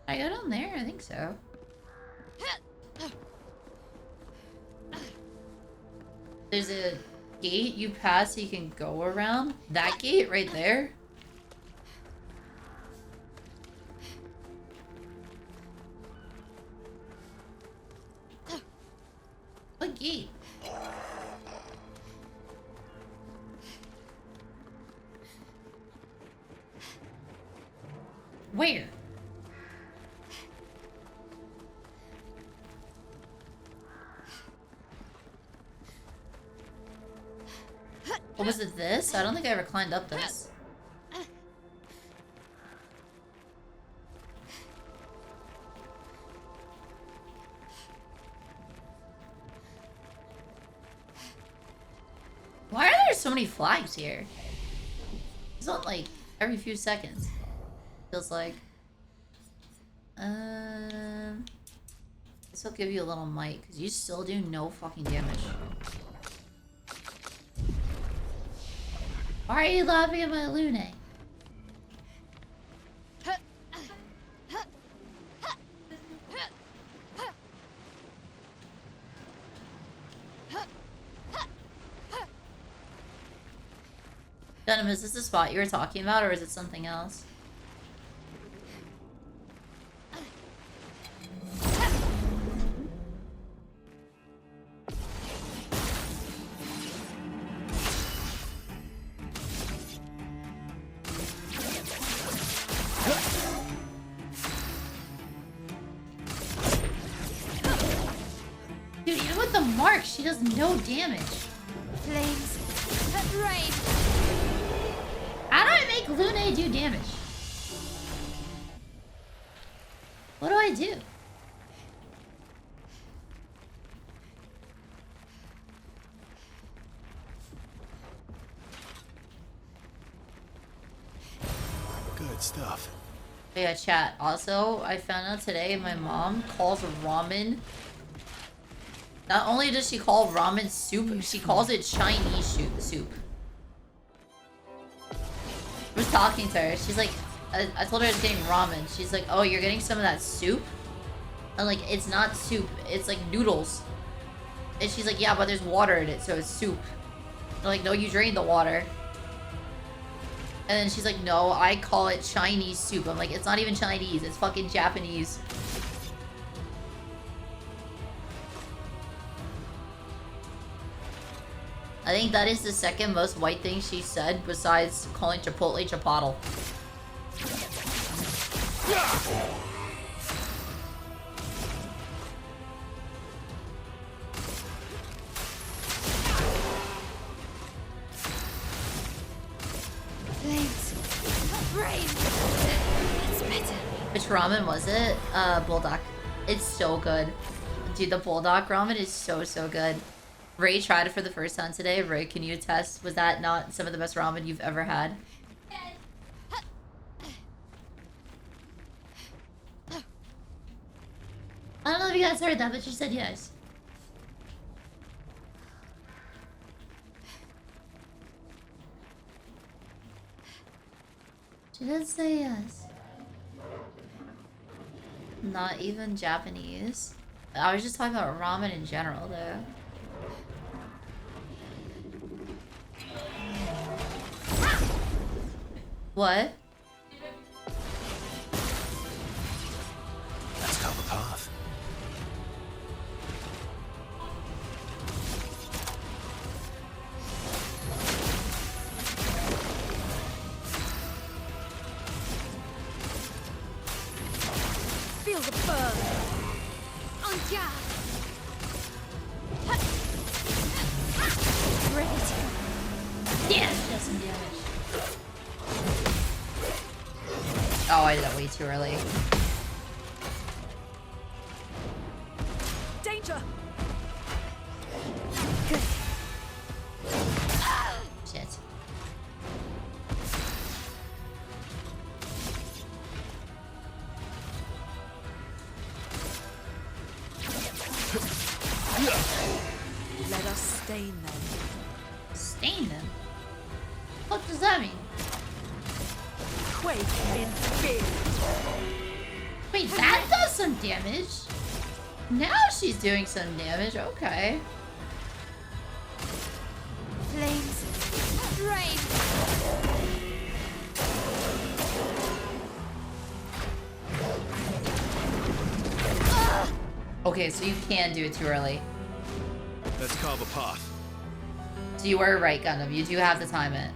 I go down there? I think so. There's a gate you pass so you can go around. That gate right there. What gate? Where? What was it, this? I don't think I ever climbed up this. Why are there so many flags here? It's not like every few seconds. Feels like. This will give you a little mic, because you still do no fucking damage. Why are you laughing at my Lune? Denim, is this the spot you were talking about, or is it something else? Dude, even with the mark, she does no damage. Flames. Rain. How do I make Lune do damage? What do I do? Good stuff. Yeah, chat. Also, I found out today my mom calls ramen. Not only does she call ramen soup, she calls it Chinese soup. I was talking to her. She's like, I told her I was getting ramen. She's like, oh, you're getting some of that soup? I'm like, it's not soup. It's like noodles. And she's like, yeah, but there's water in it, so it's soup. I'm like, no, you drained the water. And then she's like, no, I call it Chinese soup. I'm like, it's not even Chinese. It's fucking Japanese. I think that is the second most white thing she said besides calling Chipotle Chipotle. Flames. Rain. That's better. Which ramen was it? Bulldog. It's so good. Dude, the Bulldog ramen is so good. Ray tried it for the first time today. Ray, can you attest? Was that not some of the best ramen you've ever had? I don't know if you guys heard that, but she said yes. She did say yes. Not even Japanese. I was just talking about ramen in general, though. What? Let's go the path. Feel the burn. On guard. Ready to go. Yes, she does some damage. Oh, I did that way too early. Danger. Shit. Let us stain them. Stain them? What does that mean? Quake in fear. Wait, that does some damage. Now she's doing some damage. Okay. Flames. Rain. Okay, so you can do it too early. Let's carve a path. So you were right, Gundam. You do have to time it.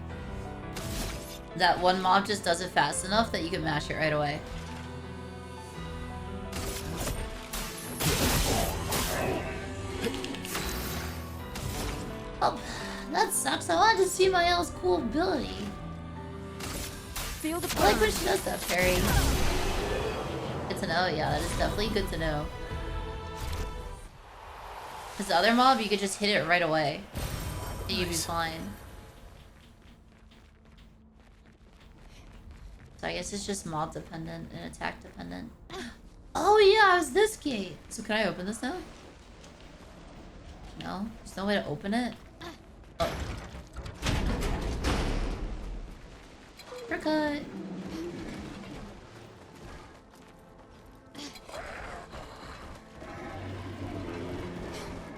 That one mob just does it fast enough that you can mash it right away. Oh, That sucks. I wanted to see Mael's cool ability. Feel the I like burn. when she does that, parry. Good to know. Yeah, that is definitely good to know. Because the other mob, you could just hit it right away. And you'd be fine. So I guess it's just mob dependent and attack dependent. Oh yeah, it was this gate. So can I open this now? No? There's no way to open it? Oh. Haircut.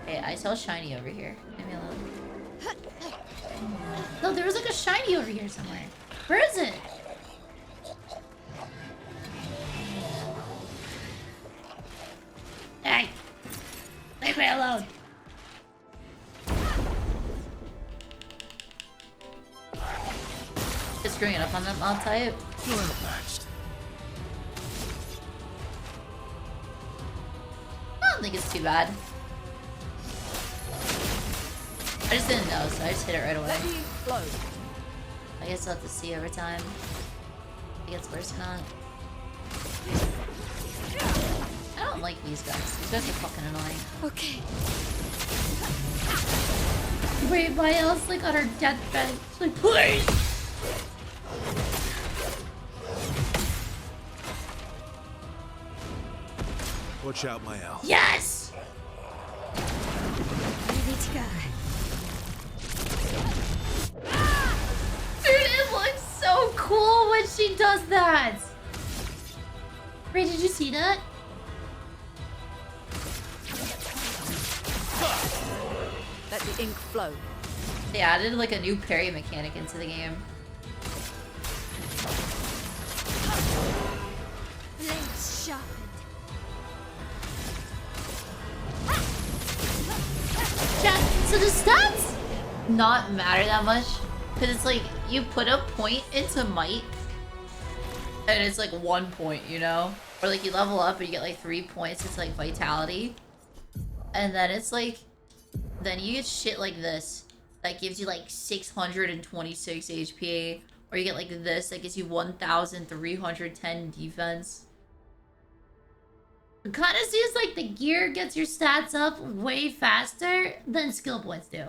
Hey, I saw shiny over here. Leave me alone. No, there was like a shiny over here somewhere. Where is it? Hey! Leave me alone! Just screwing it up on that mob type. You're outmatched. I don't think it's too bad. I just didn't know, so I just hit it right away. Let me flow. I guess I'll have to see over time. If it gets worse or not. I don't like these guys. These guys are fucking annoying. Okay. Wait, Mael's like on her deathbed. She's like, please! Watch out, Mael. Yes! Ready to go. Dude, it looks so cool when she does that! Ray, did you see that? Let the ink flow. They added like a new parry mechanic into the game. Blades sharpened. Chat, so the stats not matter that much? Because it's like, you put a point into might, and it's like 1 point, you know? Or like you level up and you get like 3 points, it's like vitality. And then it's like, then you get shit like this. That gives you like 626 HP. Or you get like this, that gives you 1,310 defense. It kind of seems like the gear gets your stats up way faster than skill points do.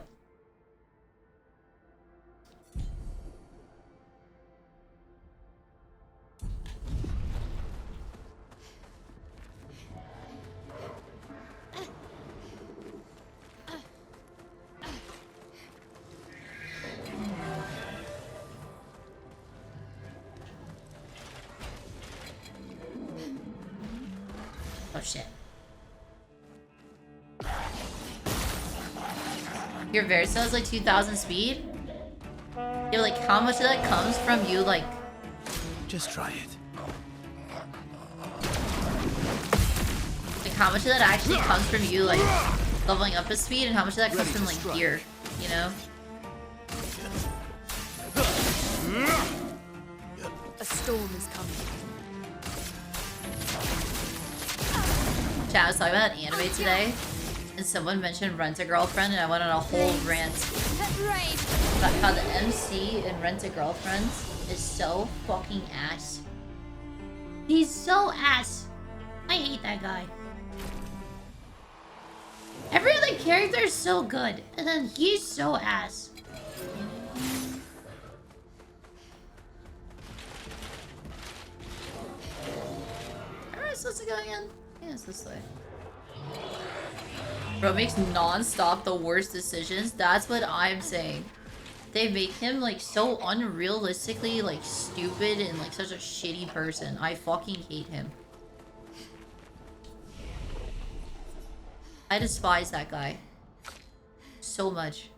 Oh shit. Your Verso is like 2,000 speed? Yeah, like how much of that comes from you like... Just try it. Like how much of that actually comes from you like leveling up his speed and how much of that comes from like gear, you know? A storm is coming. Chat, I was talking about anime today, and someone mentioned Rent-A-Girlfriend, and I went on a whole rant Raid. about how the MC in Rent-A-Girlfriend is so fucking ass. He's so ass. I hate that guy. Every other character is so good, and then he's so ass. Where am I supposed to go again? Yeah, it's this way. Bro makes non-stop the worst decisions. That's what I'm saying. They make him like so unrealistically like stupid and like such a shitty person. I fucking hate him. I despise that guy so much.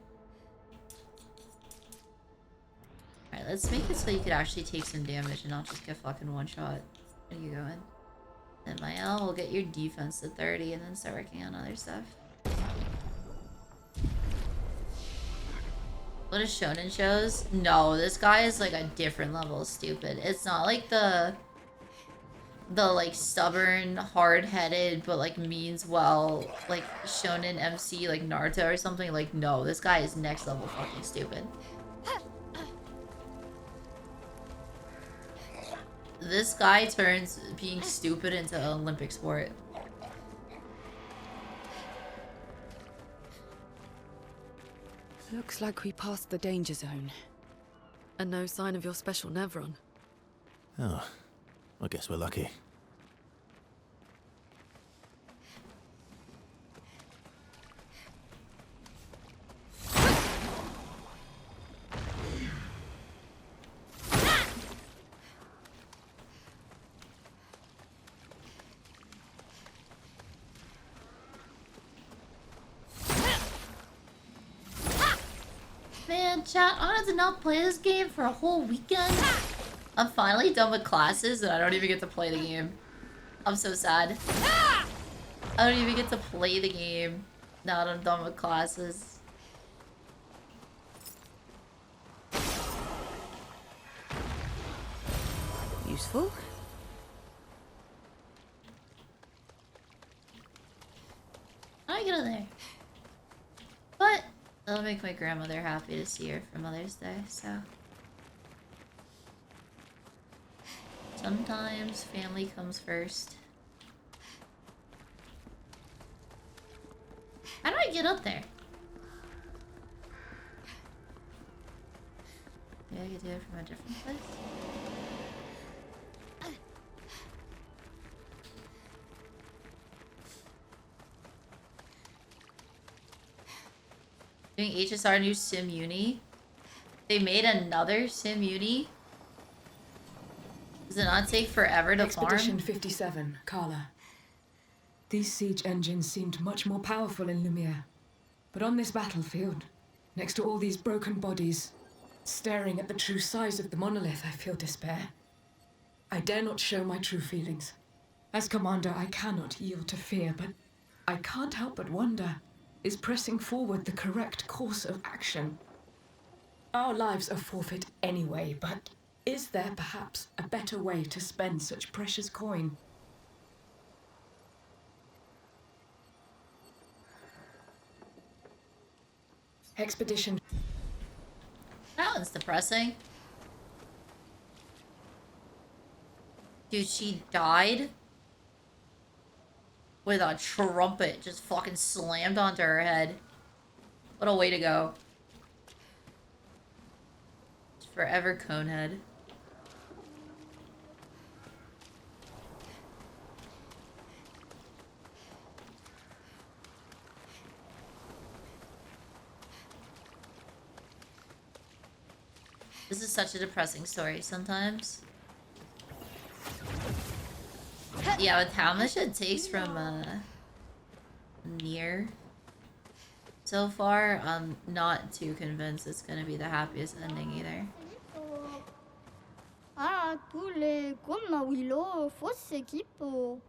Alright, let's make it so you could actually take some damage and not just get fucking one shot. Where are you going? Then Mael will get your defense to 30 and then start working on other stuff. What is shonen shows? No, this guy is like a different level of stupid. It's not like the the like stubborn, hard-headed, but like means well, like shonen MC like Naruto or something. Like, no, this guy is next level fucking stupid. This guy turns being stupid into an Olympic sport. Looks like we passed the danger zone. And no sign of your special Nevron. Oh, I guess we're lucky. Man, chat, I had to not play this game for a whole weekend. I'm finally done with classes and I don't even get to play the game. I'm so sad. I don't even get to play the game now that I'm done with classes. Useful. I get in there. But that'll make my grandmother happy to see her for Mother's Day, so. Sometimes family comes first. How do I get up there? Maybe I could do it from a different place? Doing HSR new Sim Uni? They made another Sim Uni? Does it not take forever to Expedition farm? 57, Carla. These siege engines seemed much more powerful in Lumiere. But on this battlefield, next to all these broken bodies, staring at the true size of the monolith, I feel despair. I dare not show my true feelings. As commander, I cannot yield to fear, but I can't help but wonder, is pressing forward the correct course of action? Our lives are forfeit anyway, but is there perhaps a better way to spend such precious coin? Expedition. That one's depressing. Dude, she died with a trumpet just fucking slammed onto her head. What a way to go. Forever Conehead. This is such a depressing story sometimes. Yeah, with how much it takes from near so far, I'm not too convinced it's gonna be the happiest ending either. Ah, tous les comme Willow, fausse équipe.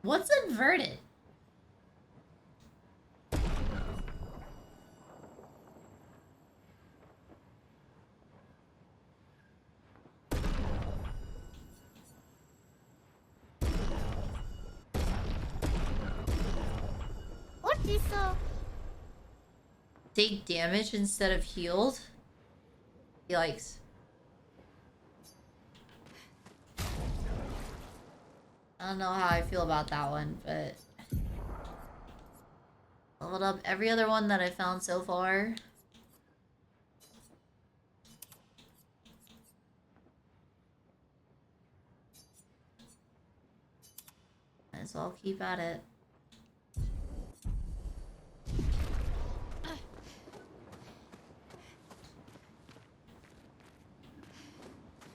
What's inverted? What is ça? Take damage instead of healed? Yikes. I don't know how I feel about that one, but leveled up every other one that I found so far. Might as well keep at it.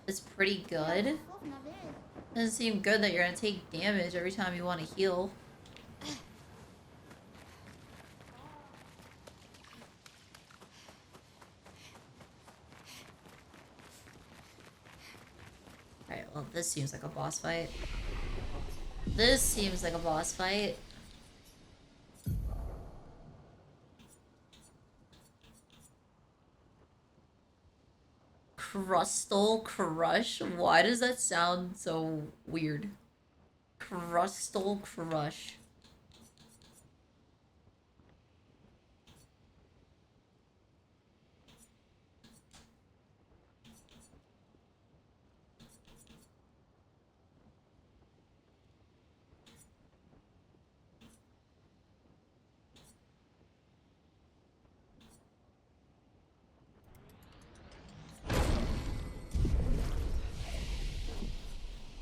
It's pretty good. Doesn't seem good that you're gonna take damage every time you want to heal. Alright, Well, this seems like a boss fight. This seems like a boss fight. Crustal Crush? Why does that sound so weird? Crustal Crush.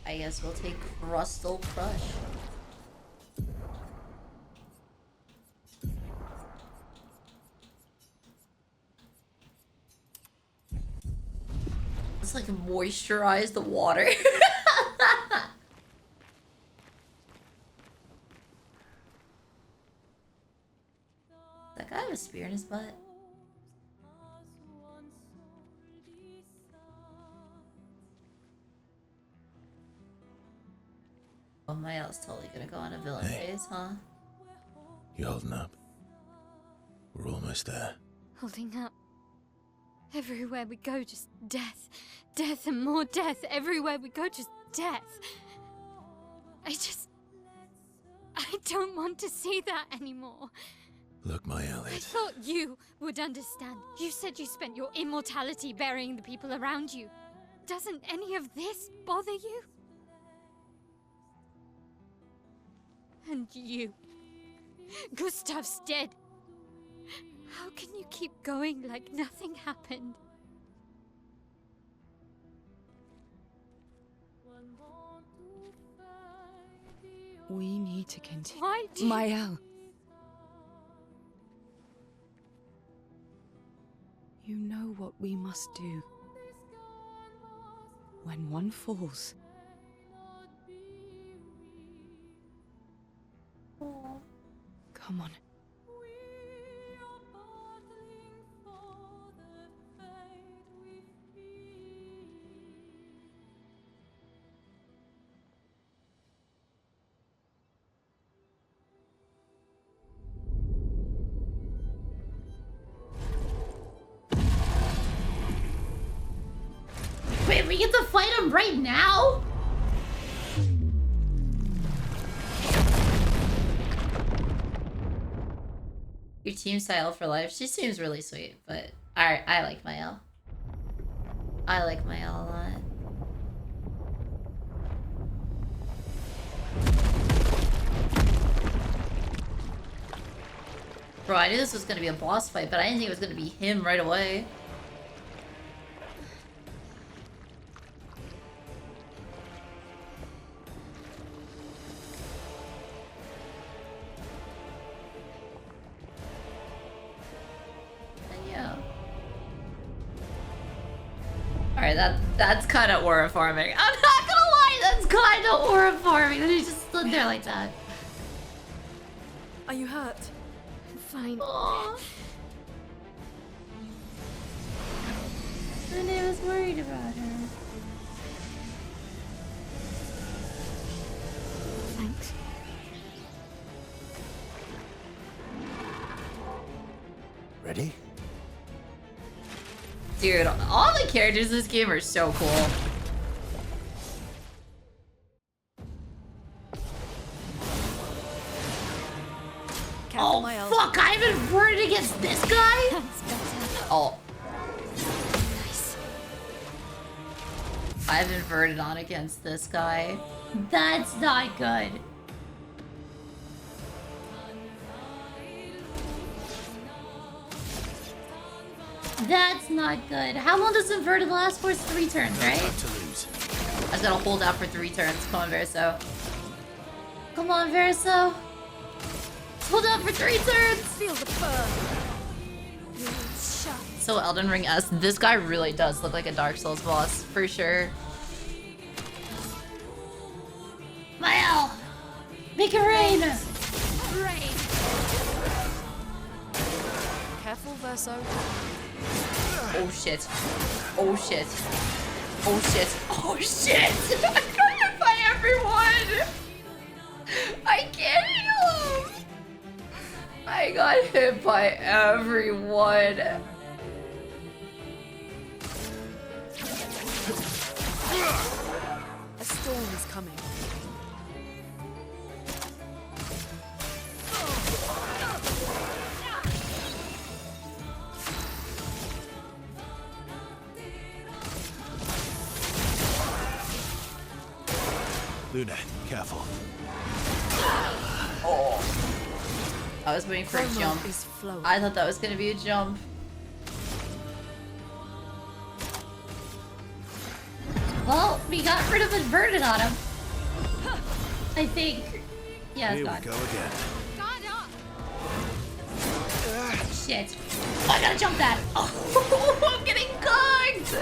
I guess we'll take Crustal Crush. It's like moisturize the water. That guy have a spear in his butt. Oh, Mael's totally gonna go on a villain phase, huh? You holding up? We're almost there. Holding up. Everywhere we go, just death. Death and more death. Everywhere we go, just death. I don't want to see that anymore. Look, Mael, I thought you would understand. You said you spent your immortality burying the people around you. Doesn't any of this bother you? And you. Gustav's dead. How can you keep going like nothing happened? We need to continue. Why do you... Mael. You know what we must do. When one falls... Come on. Wait, we get to fight him right now? Your team style for life. She seems really sweet, but I like Mael. I like Mael a lot. Bro, I knew this was gonna be a boss fight, but I didn't think it was gonna be him right away. Alright, that's kind of aura farming. I'm not gonna lie, that's kind of aura farming. He just stood there like that. Are you hurt? I'm fine. Aww. Renee was worried about her. Thanks. Ready? Dude, all the characters in this game are so cool. Careful, Oh, Mael. fuck! I haven't verted against this guy? That's better. Oh, Nice. I haven't verted on against this guy. That's not good. That's not good. How long does inverted last for? It's 3 turns, right? To lose. I just gotta hold out for 3 turns. Come on, Verso. Come on, Verso. Hold out for 3 turns. Feel the burn. It's shut. So Elden Ring-esque. This guy really does look like a Dark Souls boss, for sure. Mael! Make it rain! Rain. Careful, Verso. Oh shit. Oh shit. Oh shit. Oh shit! I got hit by everyone! I can't heal him! I got hit by everyone. A storm is coming. Luna, careful. Oh. I was waiting for a jump. I thought that was gonna be a jump. Well, we got rid of inverted on him. I think. Yeah, it's Here gone. we go again. Shit. Oh, I gotta jump that. Oh, I'm getting cooked.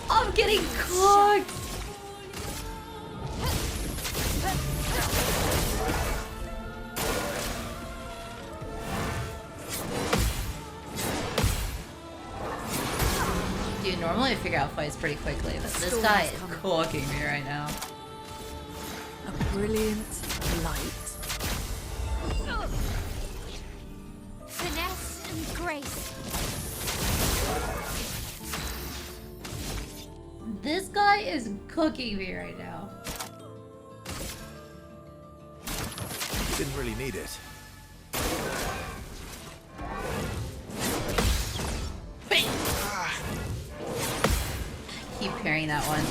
I'm getting cooked. Dude, normally I figure out fights pretty quickly, but this guy is cooking me right now. A brilliant light. Finesse and grace. This guy is cooking me right now. Didn't really need it. Keep parrying that one.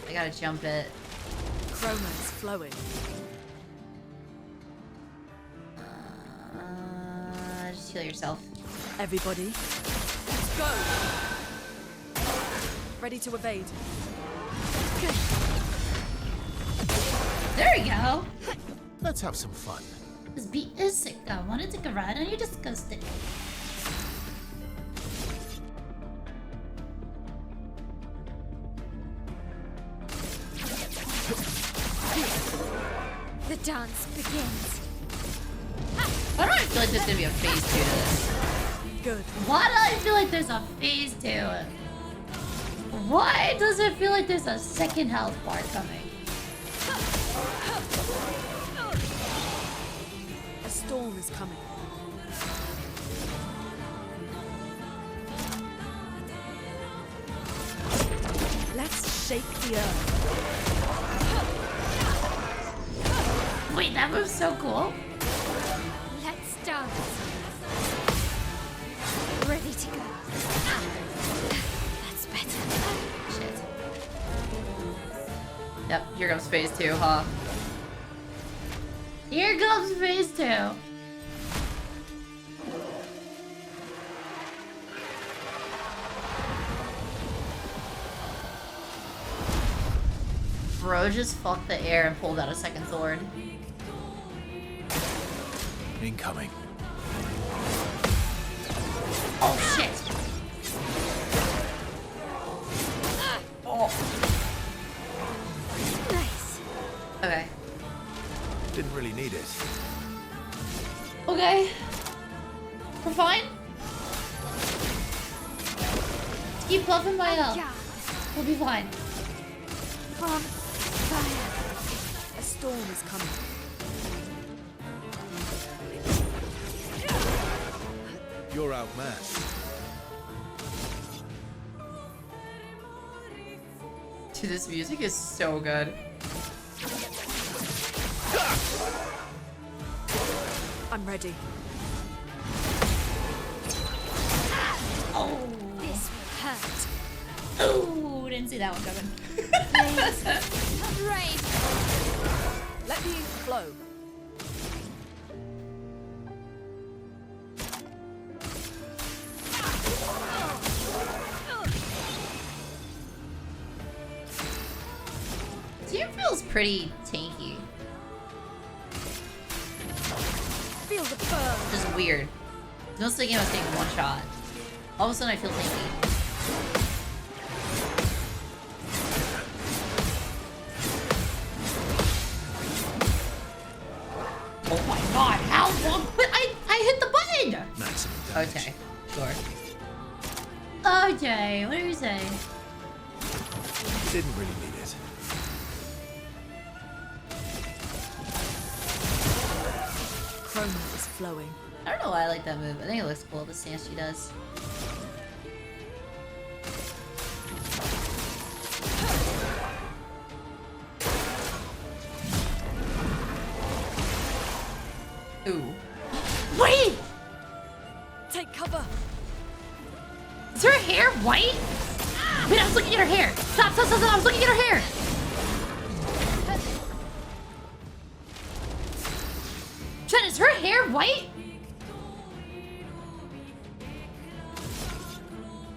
I gotta jump it. Chroma is flowing. Just heal yourself. Everybody, let's go. Ready to evade. There we go. Let's have some fun. This beat is sick. I want to take a ride on your disgusting. The dance begins. Why do I feel like there's gonna be a phase 2 to this? Good. Why do I feel like there's a phase 2? Why does it feel like there's a second health bar coming? A storm is coming. Let's shake the earth. Wait, that move's so cool. Let's dance. Ready to go. That's better. Shit. Yep, here comes phase 2, huh? Here comes phase 2. Bro just fucked the air and pulled out a second sword. Incoming. Oh shit! Oh. Nice. Okay. Didn't really need it. Okay. We're fine. Keep buffing my health. Yeah. We'll be fine. From fire. A storm is coming. You're outmatched. Dude, this music is so good. I'm ready. Oh. This will hurt. Oh, didn't see that one coming. Brave. Let the ink flow. Team feels pretty tanky. Feel the burn. Just weird. Most of the game I was taking one shot. All of a sudden I feel tanky. Oh my god, how long? But I hit the button! Maximum damage. Okay, sure. Okay, what do you say? Didn't really need it. Chroma is flowing. I don't know why I like that move. I think it looks cool, the stance she does. Ooh. Wait! Take cover! Is her hair white? Wait, I was looking at her hair! Stop, stop, stop, stop! I was looking at her hair! Trent, is her hair white?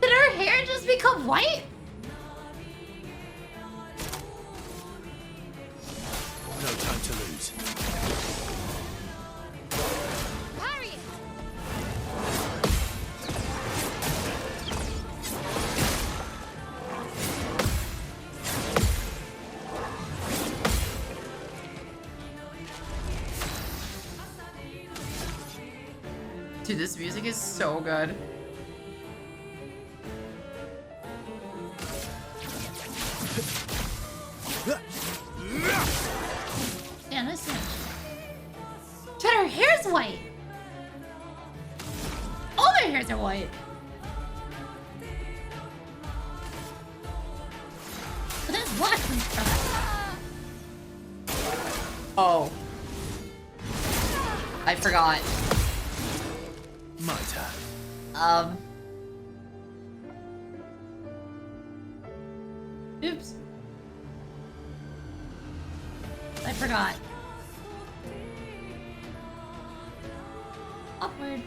Did her hair just become white? No time to lose. Parry it! Dude, this music is so good. Yeah, nice damage. Dude, her hair's white. All their hairs are white. But there's black from Oh. I forgot. My turn. Oops. I forgot. Upward.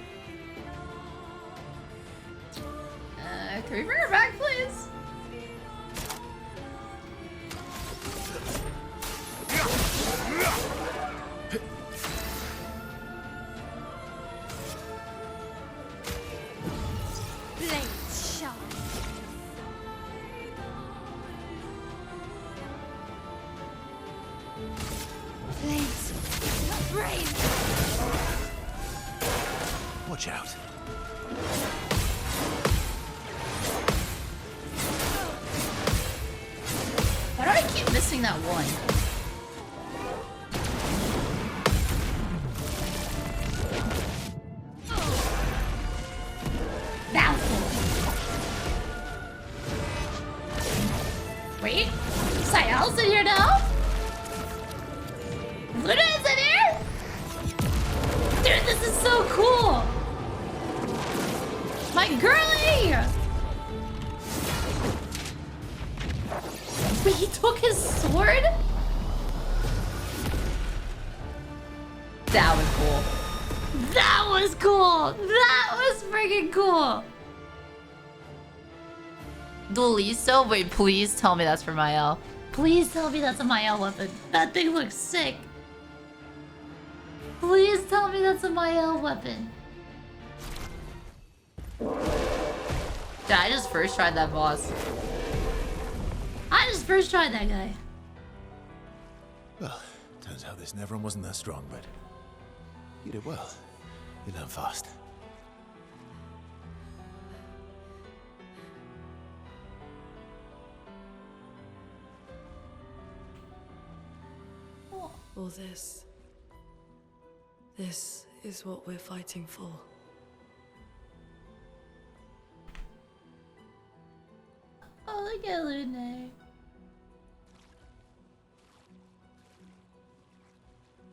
Can we bring her back, please? Blades shine. Blades. Brave. Watch out. Why do I keep missing that one? That was cool. Wait, Sayal's in here now? Luna is in here? Dude, this is so cool! My girlie! Wait, he took his sword? That was cool. That was cool! That was freaking cool! Duelisto? Wait, please tell me that's for Mael. Please tell me that's a Mael weapon. That thing looks sick. Please tell me that's a Mael weapon. Dude, I just first tried that boss. I just first tried that guy. Well, turns out this Neveron wasn't that strong, but you did well. You learn fast. All this. This is what we're fighting for. Oh, look at Lune.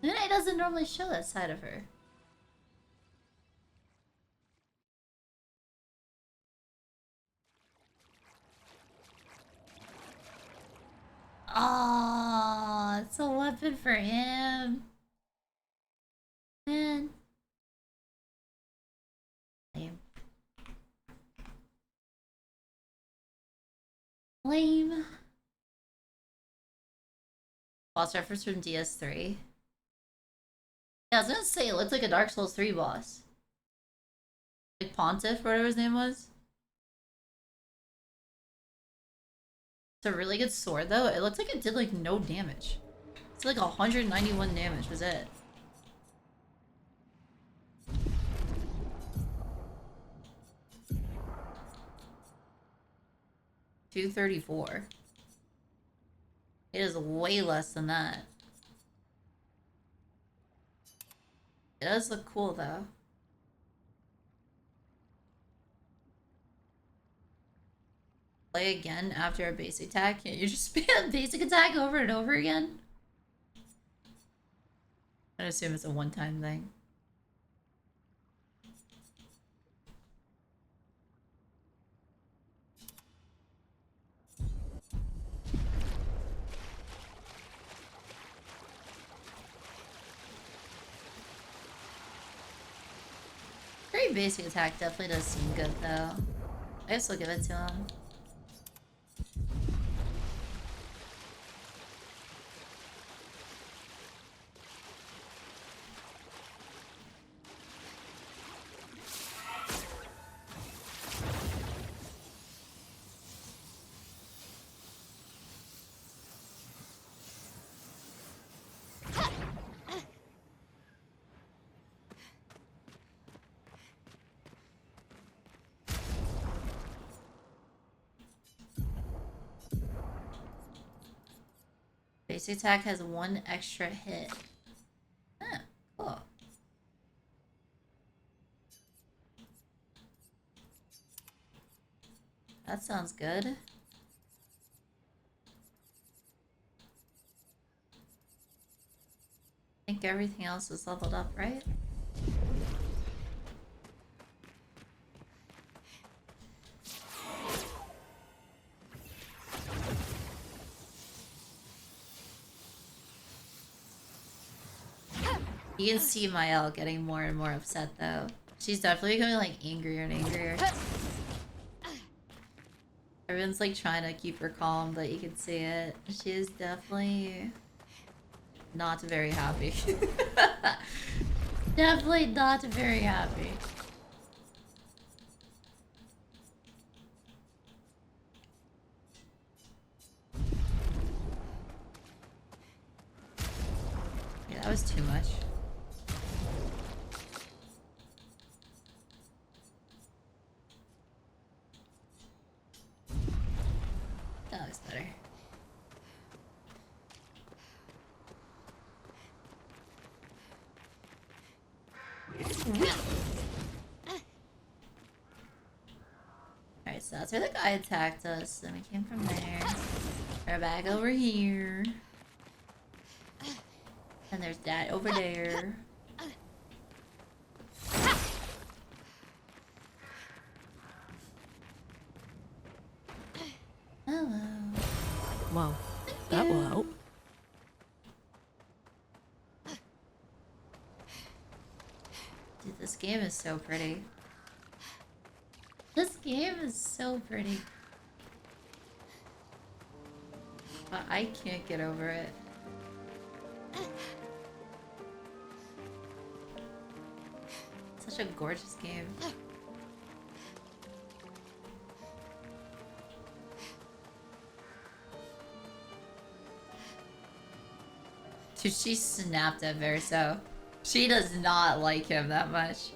Lune doesn't normally show that side of her. Oh, it's a weapon for him. Man. Lame. Lame. Boss reference from DS3. Yeah, I was gonna say it looked like a Dark Souls 3 boss. Like Pontiff, or whatever his name was. It's a really good sword though. It looked like it did like no damage. It's like 191 damage was it. 234. It is way less than that. It does look cool though. Play again after a basic attack? Can't you just spam basic attack over and over again? I assume it's a one-time thing. Very basic attack definitely does seem good though. I guess we'll give it to him. Basic attack has one extra hit. Huh, cool. That sounds good. I think everything else is leveled up, right? You can see Mael getting more and more upset though. She's definitely becoming like angrier and angrier. Everyone's like trying to keep her calm, but you can see it. She is definitely not very happy. Definitely not very happy. Yeah, that was too much. That looks better. Alright, so that's where the guy attacked us. Then we came from there. We're back over here. And there's that over there. Hello. Well, that will help. Dude, this game is so pretty. This game is so pretty. But I can't get over it. Such a gorgeous game. Dude, she snapped at Verso. She does not like him that much.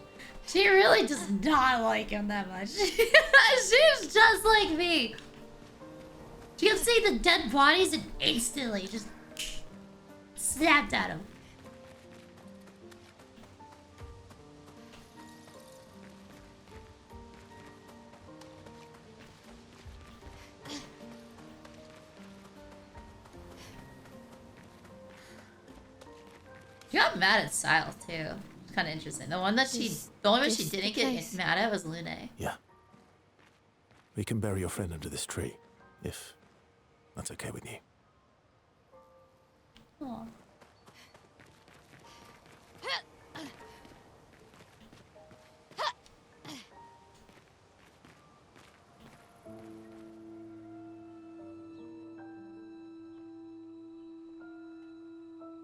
She really does not like him that much. She's just like me. She kept seeing the dead bodies and instantly just snapped at him. She got mad at Sile too. It's kind of interesting. The only one she didn't get mad at was Lune. Yeah. We can bury your friend under this tree, if that's okay with you. Aw.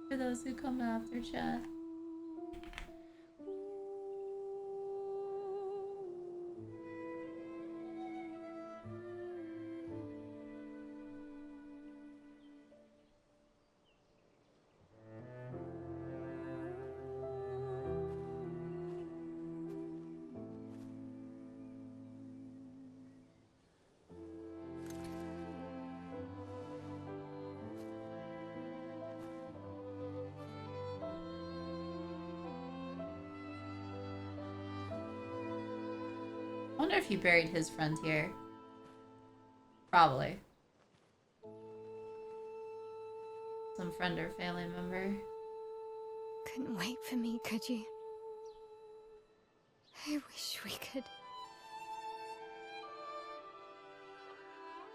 For those who come after, chat. wonder if he buried his friend here. Probably. Some friend or family member. Couldn't wait for me, could you? I wish we could.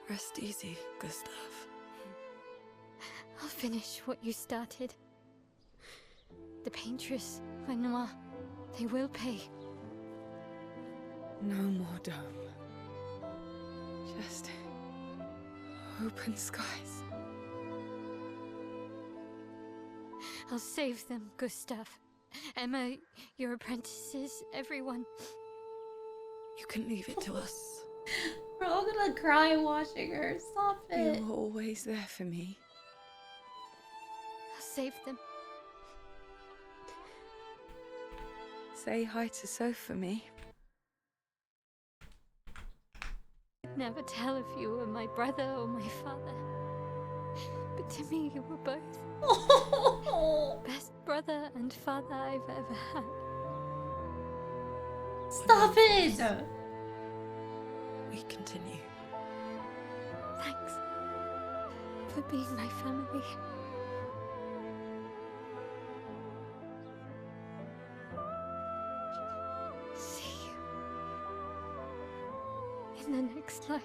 Rest easy, Gustav. I'll finish what you started. The paintress, Renoir, they will pay. No more dome. Just open skies. I'll save them, Gustav. Emma, your apprentices, everyone. You can leave it to us. We're all gonna cry watching her. Stop it. You were always there for me. I'll save them. Say hi to Soph for me. I'd never tell if you were my brother or my father. But to me, you were both. Best brother and father I've ever had. Stop it! We continue. Thanks for being my family. See you in the next life.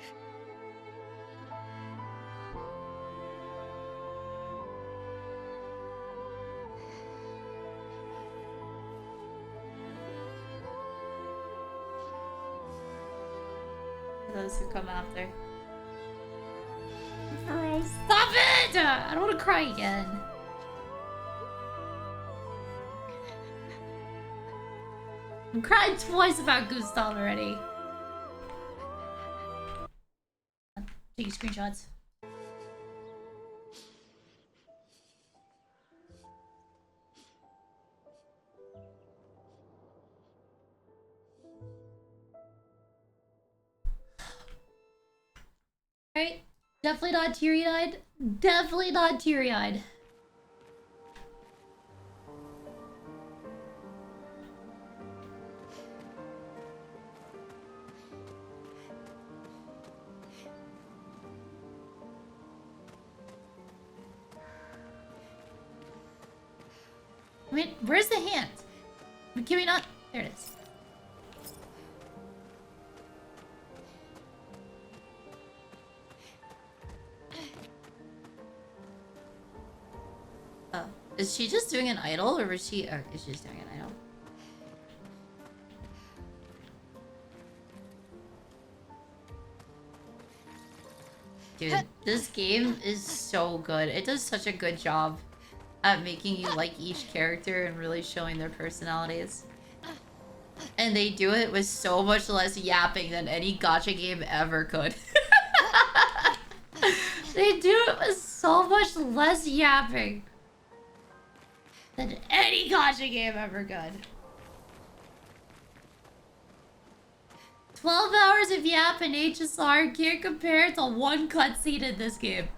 Those who come after. Stop it! I don't want to cry again. I'm crying twice about Gustav already. Taking screenshots. Right? Definitely not teary-eyed. Definitely not teary-eyed. I mean, where's the hand? Can we not? There it is. Oh, is she just doing an idol, or was she? Oh, is she just doing an idol? Dude, this game is so good. It does such a good job at making you like each character and really showing their personalities. And they do it with so much less yapping than any gacha game ever could. They do it with so much less yapping than any gacha game ever could. 12 hours of yap and HSR can't compare to one cutscene in this game.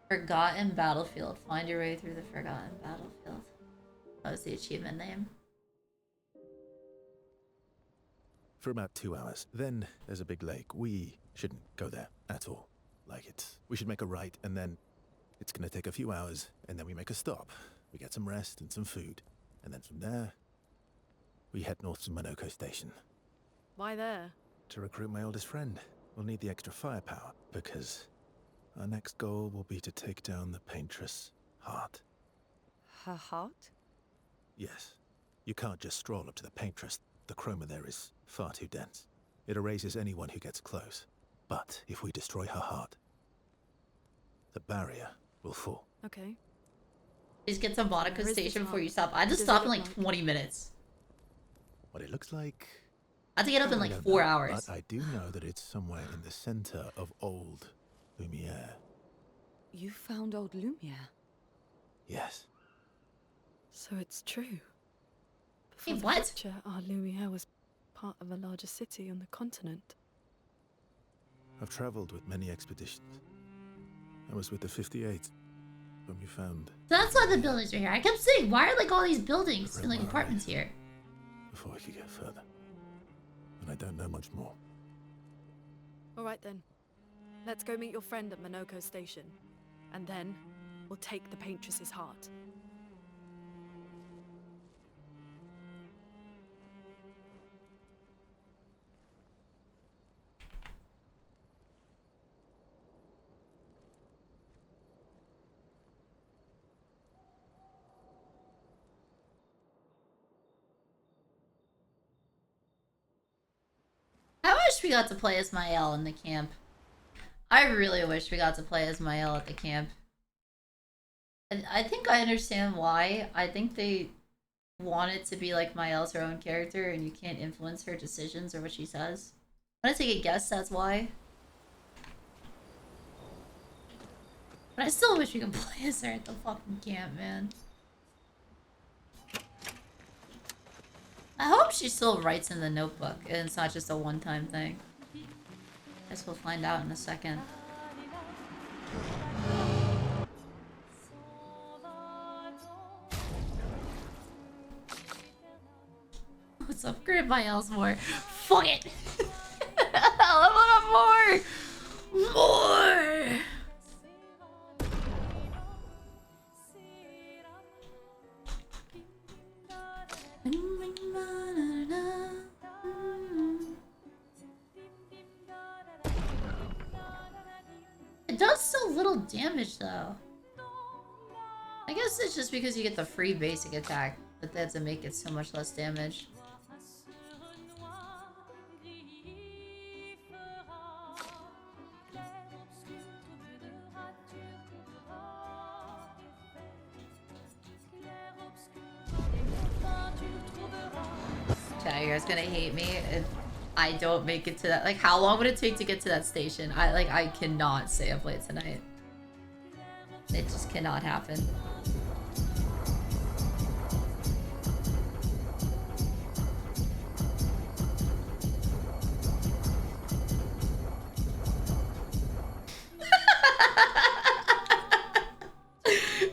Forgotten Battlefield. Find your way through the Forgotten Battlefield. That was the achievement name. For about 2 hours. Then there's a big lake. We shouldn't go there at all. We should make a right, and then it's gonna take a few hours, and then we make a stop. We get some rest and some food, and then from there, we head north to Monoko Station. Why there? To recruit my oldest friend. We'll need the extra firepower, because our next goal will be to take down the Paintress' heart. Her heart? Yes. You can't just stroll up to the Paintress. The chroma there is far too dense. It erases anyone who gets close. But if we destroy her heart, the barrier will fall. Okay. Please get to Monaco Where is Station this before you heart? stop. I had to Does it stop in look like like- 20 minutes. What it looks like... I had to get up in I like don't 4 know, hours. But I do know that it's somewhere in the center of old Lumiere. You found old Lumiere? Yes. So it's true. Hey, Before the what? rupture, our Lumiere was part of a larger city on the continent. I've traveled with many expeditions. I was with the 58th when we found... So that's why the buildings are here. I kept saying, why are like all these buildings and like apartments here? before we could get further. And I don't know much more. All right then. Let's go meet your friend at Minoko Station. And then, we'll take the Paintress's heart. I wish we got to play as Mael in the camp. I really wish we got to play as Mael at the camp. And I think I understand why. I think they want it to be like Mael's her own character and you can't influence her decisions or what she says. I'm gonna take a guess that's why. But I still wish we could play as her at the fucking camp, man. I hope she still writes in the notebook and it's not just a one-time thing. Guess we'll find out in a second. Let's upgrade my Elsmore. Fuck it! I want more! More! It does so little damage though. I guess it's just because you get the free basic attack, but that to make it so much less damage. Chat, you guys gonna hate me if I don't make it to that. Like, how long would it take to get to that station? I cannot stay up late tonight. It just cannot happen.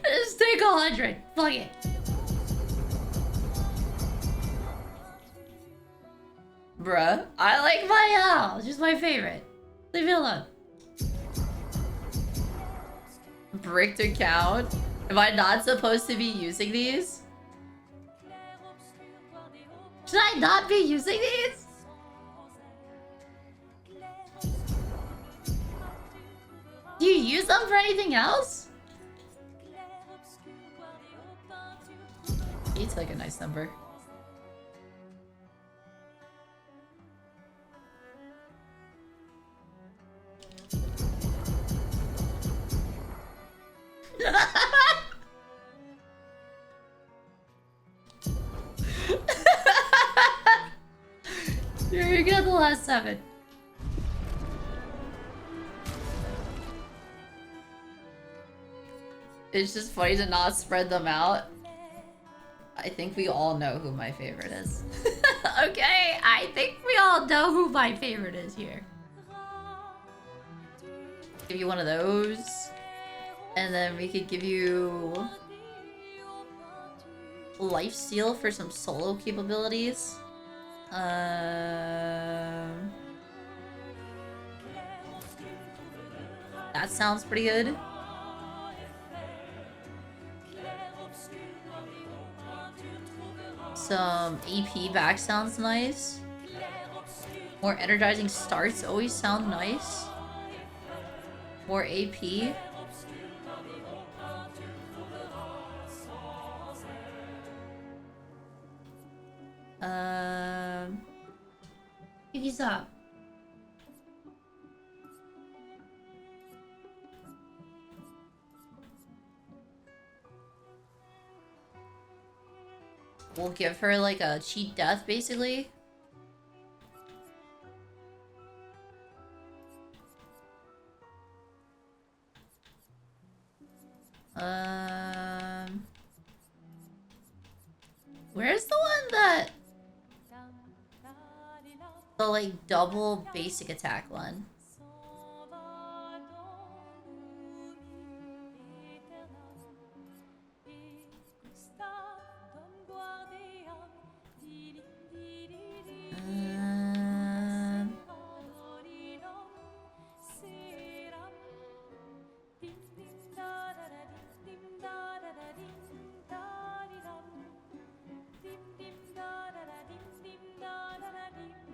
Just take 100. Fuck it. Bruh, I like Mael. She's my favorite. Leave me alone. Bricked account? Am I not supposed to be using these? Should I not be using these? Do you use them for anything else? You took a nice number. You got the last 7. It's just funny to not spread them out. I think we all know who my favorite is. Okay, I think we all know who my favorite is here. Give you one of those. And then we could give you lifesteal for some solo capabilities. That sounds pretty good. Some AP back sounds nice. More energizing starts always sound nice. More AP. He's up. We'll give her like a cheat death, basically. Where's the one that the like double basic attack one?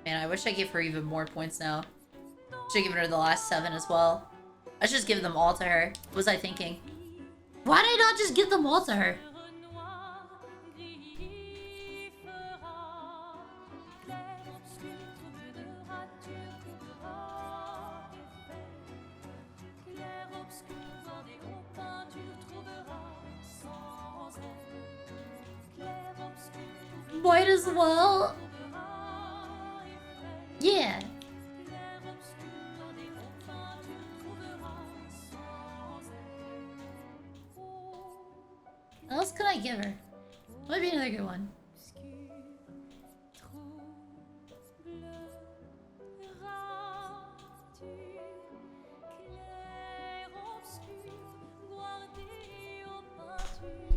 Man, I wish I gave her even more points now. Should've given her the last 7 as well. I should just give them all to her. What was I thinking? Why did I not just give them all to her? Might as well. Yeah. What else could I give her? Might be another good one.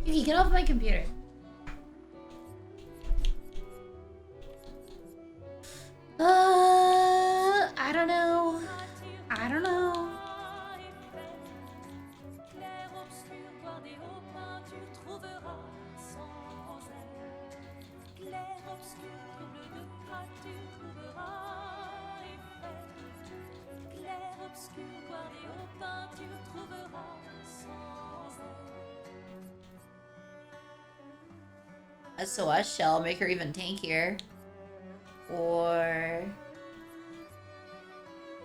Yuki, get off my computer. I don't know. I don't know. SOS shell, make her even tankier. Or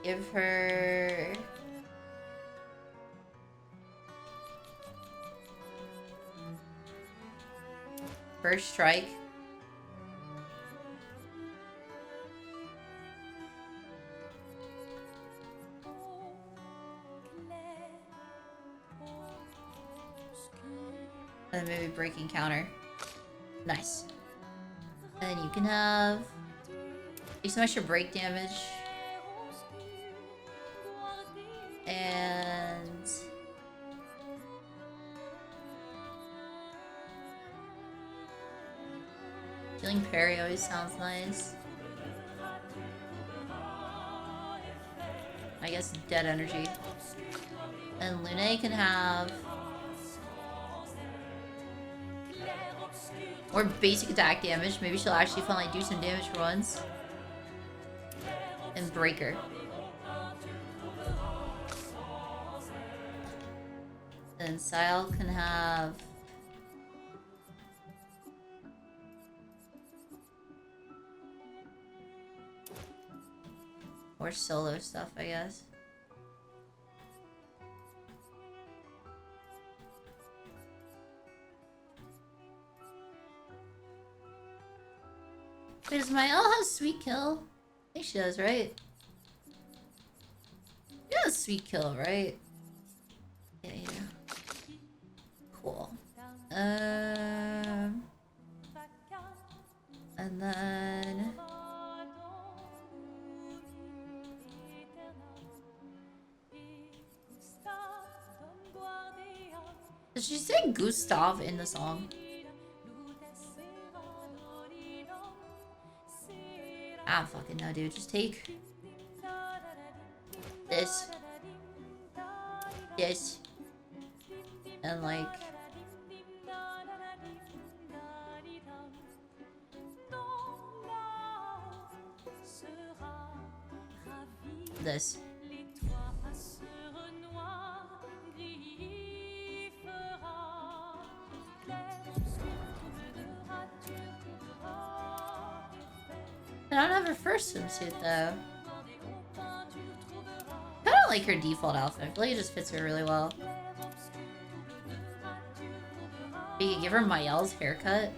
give her first strike. And then maybe breaking counter. Nice. And then you can have some extra break damage. And healing parry always sounds nice. I guess dead energy. And Lune can have more basic attack damage. Maybe she'll actually finally do some damage for once. And breaker. Then Sile can have more solo stuff, I guess. Wait, does my L have sweet kill? I think she does, right? Yeah, sweet kill, right? Yeah, yeah. Cool. And then did she say Gustav in the song? I don't fucking know, dude. Just take this, and like this. I don't have her first swimsuit though. I don't like her default outfit. I feel like it just fits her really well. You could give her Mael's haircut.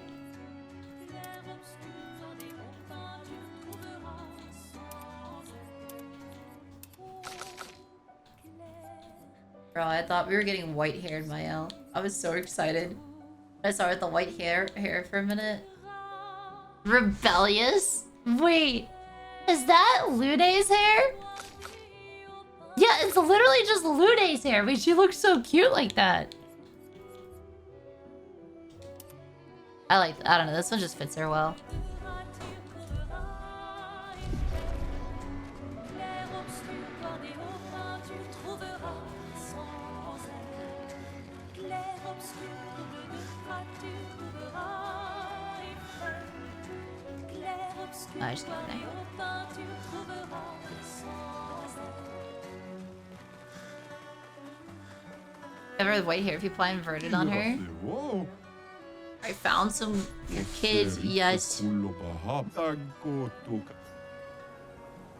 Bro, I thought we were getting white-haired Mael. I was so excited. I saw her with the white hair for a minute. Rebellious? Wait, is that Lune's hair? Yeah, it's literally just Lune's hair, but she looks so cute like that. I don't know, this one just fits her well. I just got there. Ever white hair people I inverted on her? I found some your kids, yes.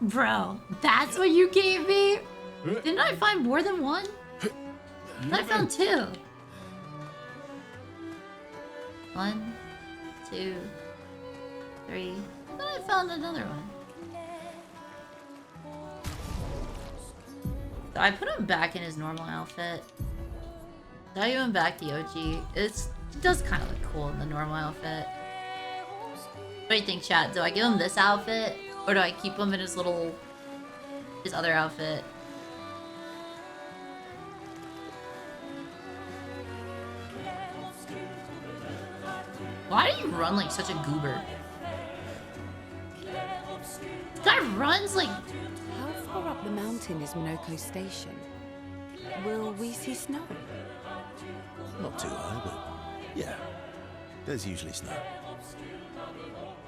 Bro, that's what you gave me? Didn't I find more than one? I found 2. 1, 2, 3. Then I found another one. So I put him back in his normal outfit. So I give him back the OG. It does kind of look cool in the normal outfit. What do you think, chat? Do I give him this outfit? Or do I keep him in his other outfit? Why do you run like such a goober? This guy runs like... How far up the mountain is Minoko Station? Will we see snow? Not too high, but yeah. There's usually snow.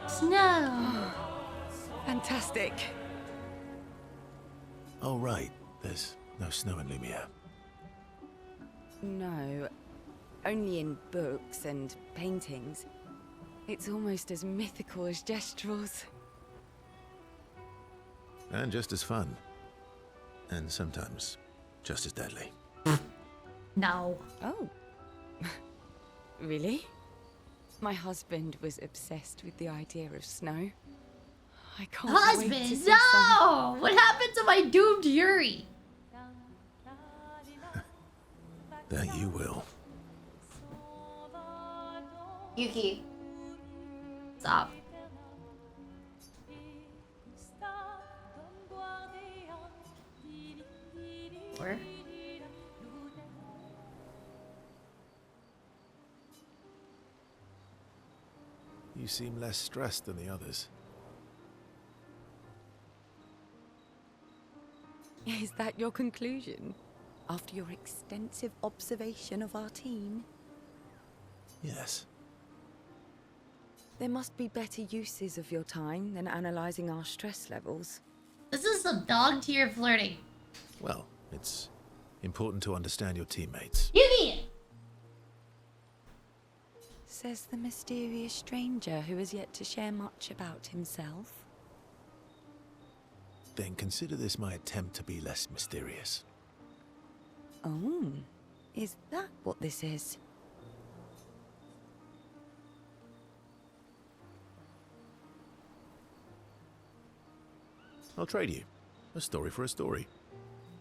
Snow! Fantastic. Oh, right. There's no snow in Lumiere. No, only in books and paintings. It's almost as mythical as Gestrels. And just as fun. And sometimes just as deadly. No. Oh. Really? My husband was obsessed with the idea of snow. I can't wait to Husband, see no! What happened to my doomed Yuri? That you will. Yuki. Stop. Where? You seem less stressed than the others. Is that your conclusion? After your extensive observation of our team? Yes. There must be better uses of your time than analyzing our stress levels. This is some dog tier flirting. Well, it's important to understand your teammates. Yuki! Says the mysterious stranger who has yet to share much about himself. Then consider this my attempt to be less mysterious. Oh, is that what this is? I'll trade you. A story for a story.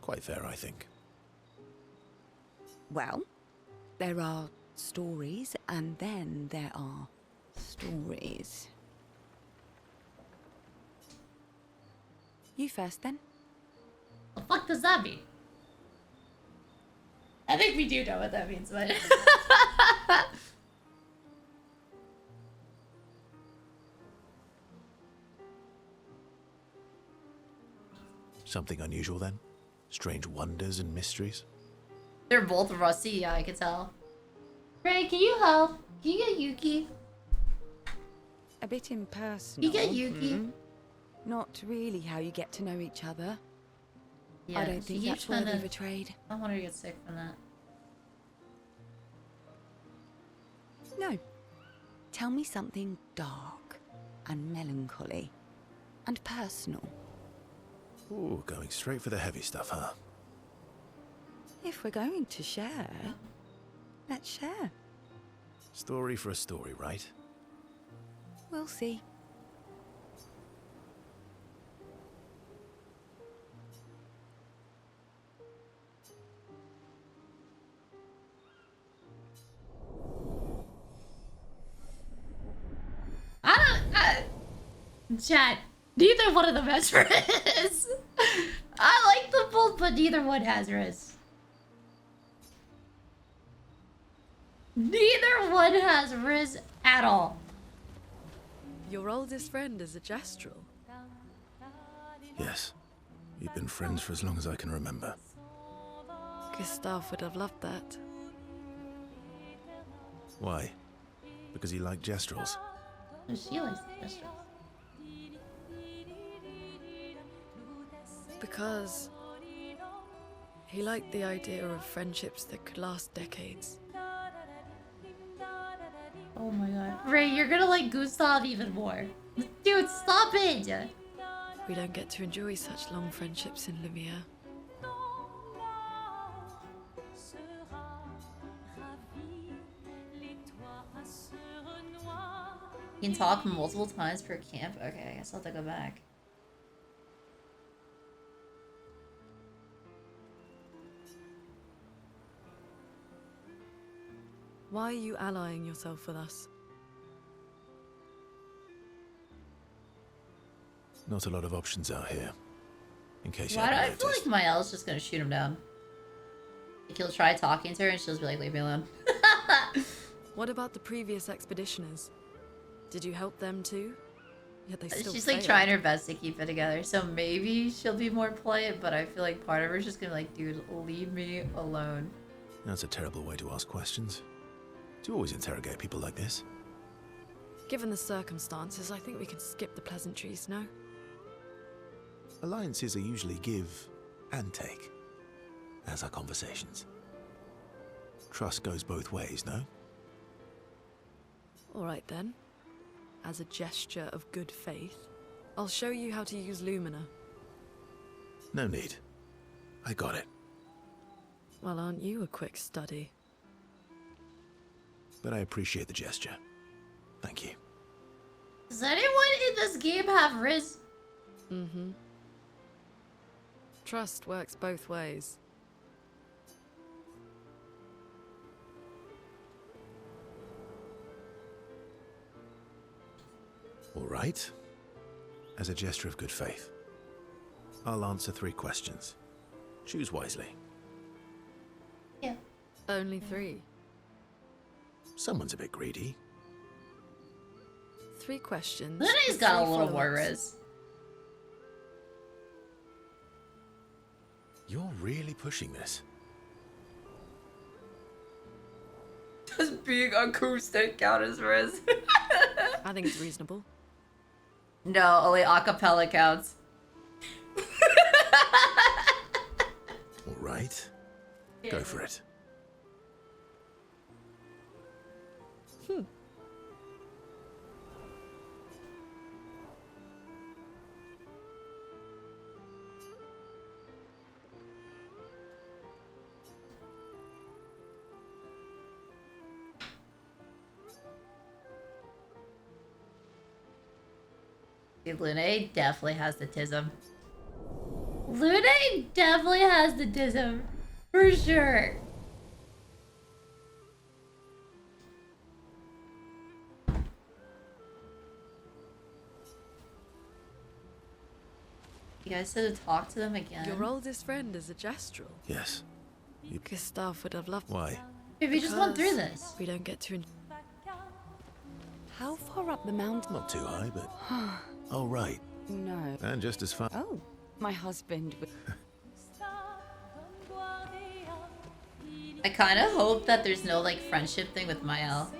Quite fair, I think. Well, there are stories, and then there are stories. You first, then. The fuck does that mean? I think we do know what that means, but... Something unusual then? Strange wonders and mysteries? They're both rusty, yeah, I can tell. Ray, can you help? Can you get Yuki? A bit impersonal. You get Yuki? Not really how you get to know each other. Yeah, I don't think that's worthy of a trade. I want her to get sick from that. No. Tell me something dark and melancholy and personal. Ooh, going straight for the heavy stuff, huh? If we're going to share, let's share. Story for a story, right? We'll see. Chat, neither one of them has Riz. I like them both, but neither one has Riz. Neither one has Riz at all. Your oldest friend is a Gestrel. Yes. We've been friends for as long as I can remember. Gustav would have loved that. Why? Because he liked Gestrels. She likes Gestrels. Because he liked the idea of friendships that could last decades. Oh my god. Ray, you're gonna like Gustav even more. Dude, stop it! We don't get to enjoy such long friendships in Lumiere. You can talk multiple times per camp? Okay, I guess I'll have to go back. Why are you allying yourself with us? Not a lot of options out here. In case you Why do I haven't feel noticed. like Mael's just gonna shoot him down? Like he'll try talking to her and she'll just be like, leave me alone. What about the previous expeditioners? Did you help them too? Yet they still She's like failed. trying her best to keep it together. So maybe she'll be more polite, but I feel like part of her's just gonna be like, dude, leave me alone. That's a terrible way to ask questions. Do you always interrogate people like this? Given the circumstances, I think we can skip the pleasantries, no? Alliances are usually give and take, as are conversations. Trust goes both ways, no? All right then. As a gesture of good faith, I'll show you how to use Lumina. No need. I got it. Well, aren't you a quick study? But I appreciate the gesture. Thank you. Does anyone in this game have Riz? Mm-hmm. Trust works both ways. All right. As a gesture of good faith, I'll answer 3 questions. Choose wisely. Yeah. Only 3. Someone's a bit greedy. 3 questions. Luna's with got a 3 little more follow-ups. Riz. You're really pushing this. Does being acoustic count as Riz? I think it's reasonable. No, only acapella counts. All right. Go for it. Dude, Luna definitely has the tism. Luna definitely has the tism. For sure. You guys said to talk to them again. Your oldest friend is a Gestrel. Yes. Gustav would have loved. Why? Maybe we just went through Because this. We don't get to. How far up the mountain? Not too high, but... Oh, right. No. And just as far... Oh, my husband. I kind of hope that there's no like friendship thing with Mael.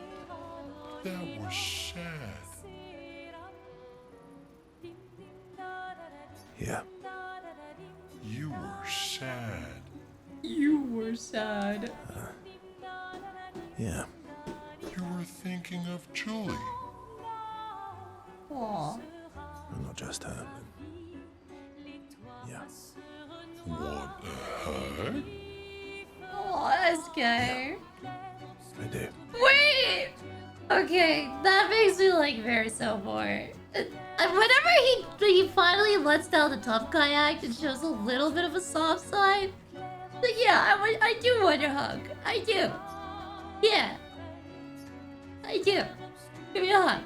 That was sad. Yeah. You were sad. You were sad. Yeah. You were thinking of Julie. Aw. And not just her, but... Yeah. Want a hug? Aw, SK. I do. Wait! Okay, that makes me like very so more. Whenever he finally lets down the tough guy act and shows a little bit of a soft side, like yeah, I do want a hug. I do. Yeah. I do. Give me a hug.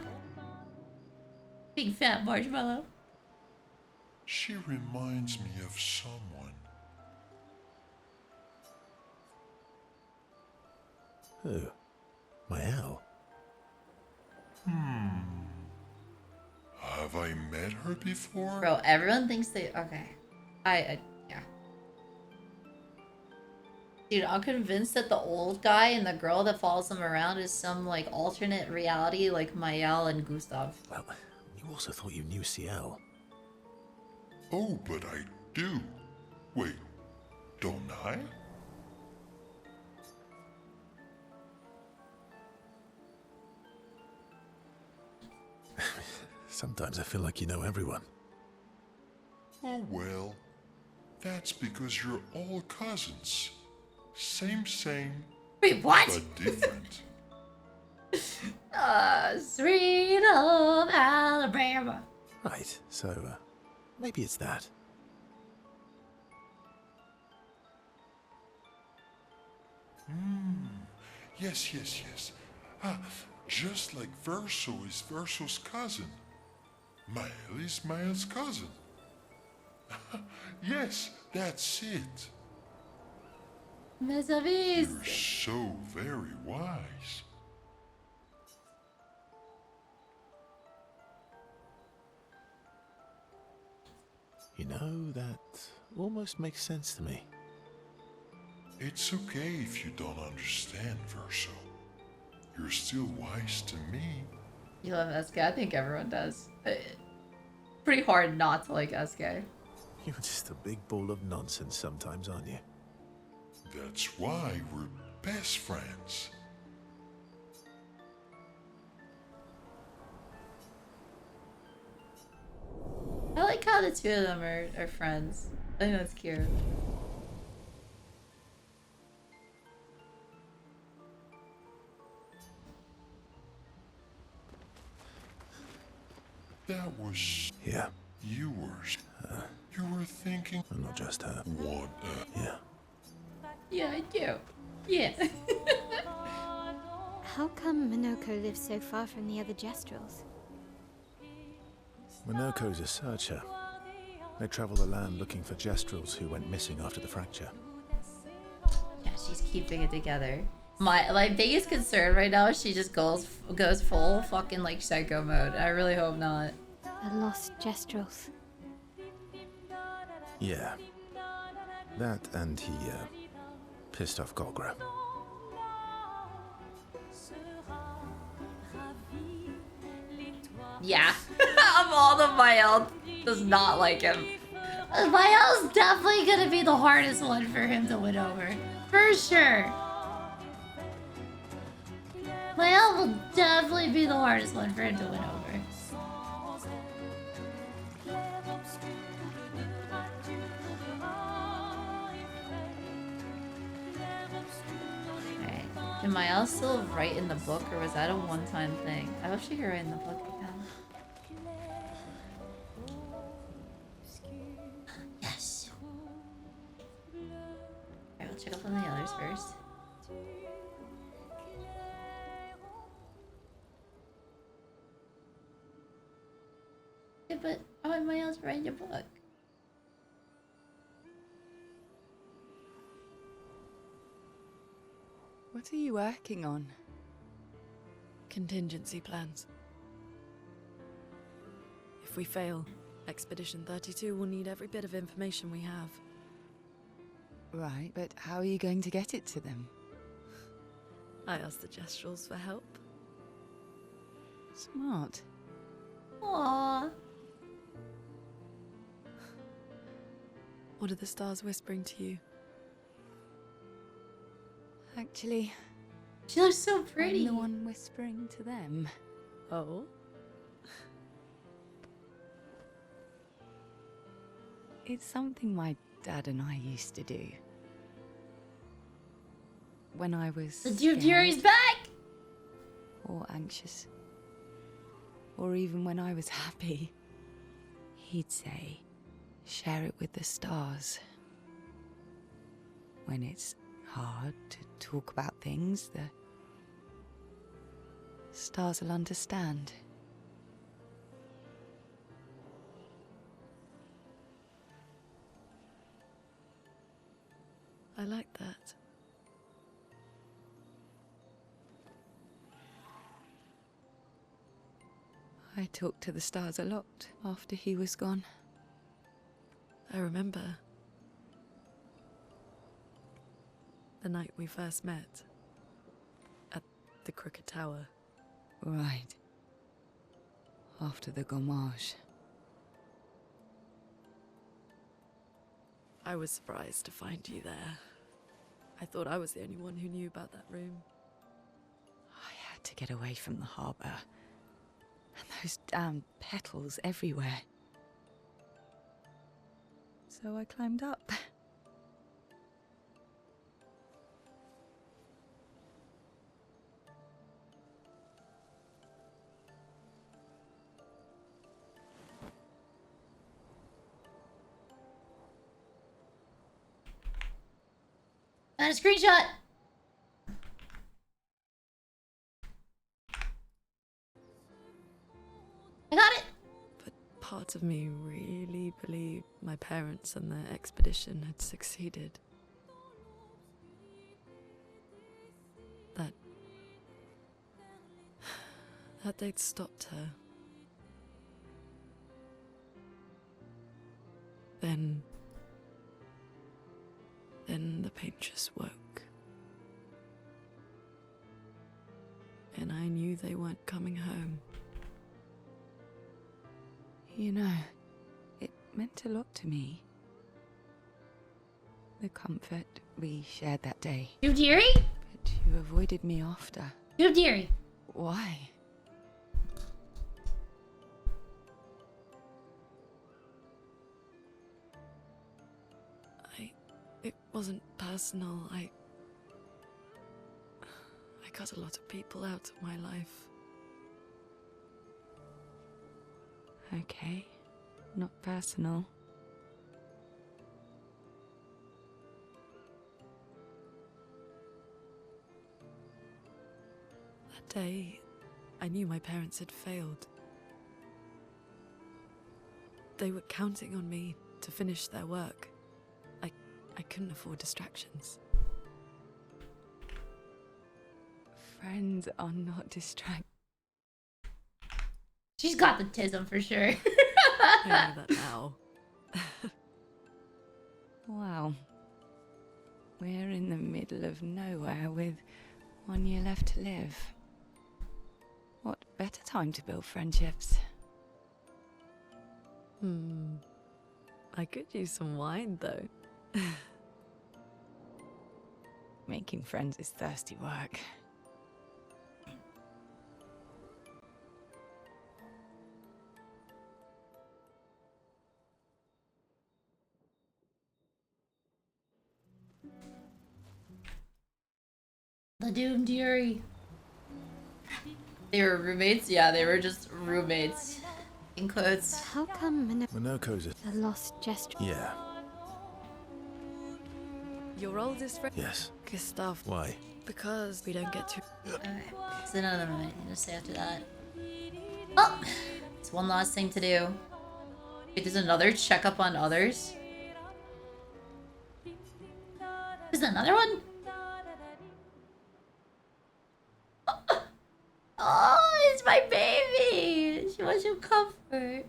Big fat marshmallow. She reminds me of someone. Who? Mael? Have I met her before? Bro, everyone thinks they... Okay. Yeah. Dude, I'm convinced that the old guy and the girl that follows him around is some, like, alternate reality like Mael and Gustav. Well, you also thought you knew CL. Oh, but I do. Wait, don't I? Sometimes I feel like you know everyone. Oh well, that's because you're all cousins. Same, Wait, what? but different. Sweet home Alabama. Right, so maybe it's that. Yes, yes, yes. Ah, just like Verso is Verso's cousin. Mael is Mael's cousin. Yes, that's it. Mes amis. You're so very wise. You know, that almost makes sense to me. It's okay if you don't understand, Verso. You're still wise to me. You love SK? I think everyone does. Pretty hard not to like SK. You're just a big ball of nonsense sometimes, aren't you? That's why we're best friends. I like how the two of them are friends. I think that's cute. That was Yeah, yours. You were thinking, and not just her. what Yeah. Yeah, I do. Yeah. How come Minoko lives so far from the other Jestrels? Minoko's a searcher. They travel the land looking for Jestrels who went missing after the fracture. Yeah, she's keeping it together. My biggest concern right now is she just goes full fucking like psycho mode. I really hope not. The lost Jestrels. Yeah. That and he pissed off Golgra. Yeah. Of all the Mael, does not like him. Mael's definitely gonna be the hardest one for him to win over. For sure. Mael will definitely be the hardest one for him to win over. Alright. Can Mael still write in the book, or was that a one-time thing? I hope she can write in the book again. Yes! Alright, we'll check up on the others first. Yeah, but I want Mael to write your book. What are you working on? Contingency plans. If we fail, Expedition 32 will need every bit of information we have. Right, but how are you going to get it to them? I asked the Jestrels for help. Smart. Aww. What are the stars whispering to you? Actually, She looks so I'm pretty. the one whispering to them. Oh? It's something my dad and I used to do. When I was The Duke Fury's back! or anxious, or even when I was happy, he'd say, share it with the stars. When it's hard to talk about things, the stars will understand. I like that. I talked to the stars a lot after he was gone. I remember the night we first met at the Crooked Tower. Right. After the gommage. I was surprised to find you there. I thought I was the only one who knew about that room. I had to get away from the harbour. And those damn petals everywhere. So I climbed up. And a screenshot. I got it. But part of me really believed my parents and their expedition had succeeded. That they'd stopped her. Then the painters woke. And I knew they weren't coming home. You know, it meant a lot to me. The comfort we shared that day. You dearie? But you avoided me after. You dearie. Why? It wasn't personal. I cut a lot of people out of my life. Okay, not personal. That day, I knew my parents had failed. They were counting on me to finish their work. I couldn't afford distractions. Friends are not distracted. She's got the tism for sure. I know that now. Wow. We're in the middle of nowhere with 1 year left to live. What better time to build friendships? I could use some wine, though. Making friends is thirsty work. The Doom Dearie. They were roommates? Yeah, they were just roommates. In quotes. How come Minoko's a lost gesture? Yeah. Your oldest friend? Yes. Gustav. Why? Because we don't get to... Okay. So none of them have anything to say after that. Oh! It's one last thing to do. Wait, there's another checkup on others? There's another one? Oh, it's my baby! She wants some comfort.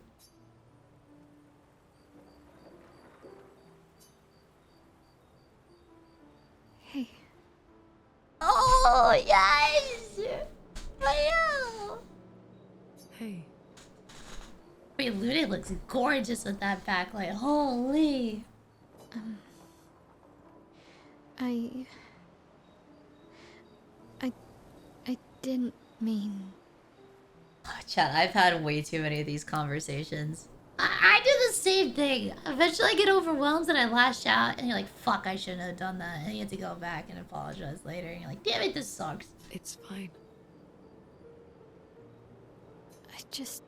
Hey. Oh, yes! Wow! Hey. Wait, Luna looks gorgeous with that backlight. Holy! I didn't mean... Oh, Chad, I've had way too many of these conversations. I do the same thing. Eventually I get overwhelmed and I lash out and you're like, fuck, I shouldn't have done that. And you have to go back and apologize later. And you're like, damn it, this sucks. It's fine. I just...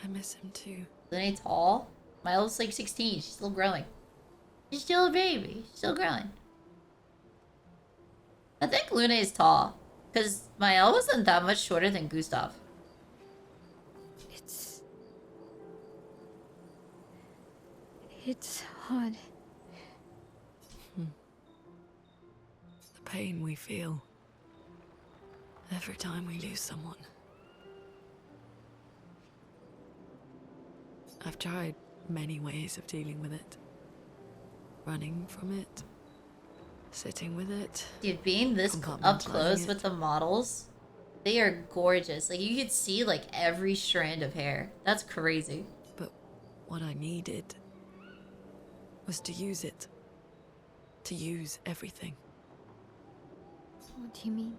I miss him too. Luna's tall. Milo's like 16. She's still growing. She's still a baby. She's still growing. I think Luna is tall. Because Mael wasn't that much shorter than Gustav. It's hard. The pain we feel every time we lose someone. I've tried many ways of dealing with it. Running from it. Sitting with it. Dude, being this up close with the models They are gorgeous. Like, you could see, like, every strand of hair. That's crazy. But what I needed was to use it. To use everything. What do you mean?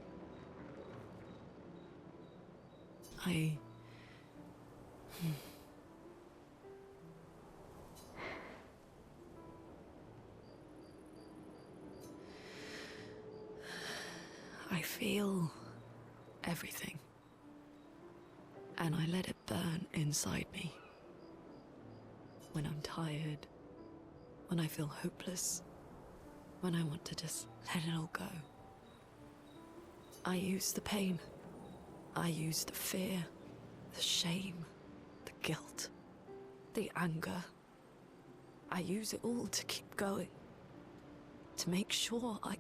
I feel everything. And I let it burn inside me. When I'm tired, when I feel hopeless, when I want to just let it all go. I use the pain. I use the fear, the shame, the guilt, the anger. I use it all to keep going. To make sure I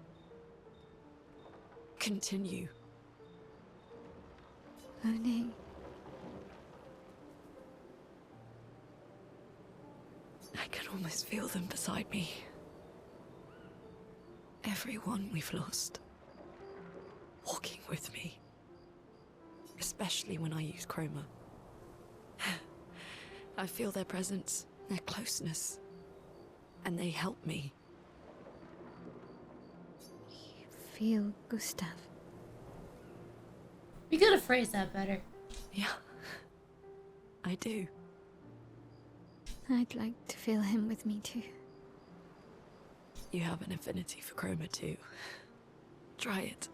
continue. Monet. I can almost feel them beside me. Everyone we've lost. Walking with me. Especially when I use chroma. I feel their presence, their closeness. And they help me. You feel Gustav. You gotta phrase that better. Yeah. I do. I'd like to feel him with me too. You have an affinity for chroma too. Try it.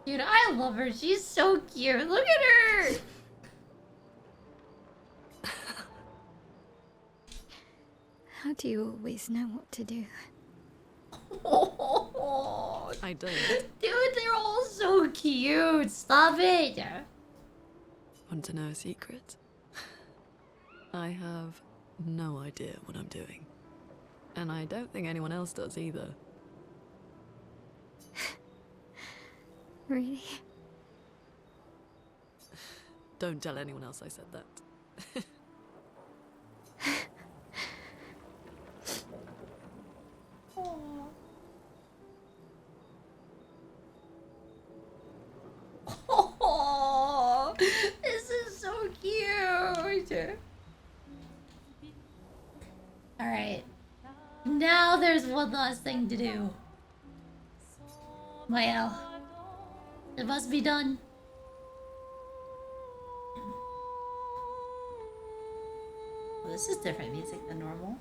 Dude, I love her. She's so cute. Look at her! How do you always know what to do? I don't. Dude, they're all so cute. Stop it. Want to know a secret? I have no idea what I'm doing. And I don't think anyone else does either. Really? Don't tell anyone else I said that. Oh, this is so cute. All right. Now there's one last thing to do. Well, it must be done. Well, this is different music than normal.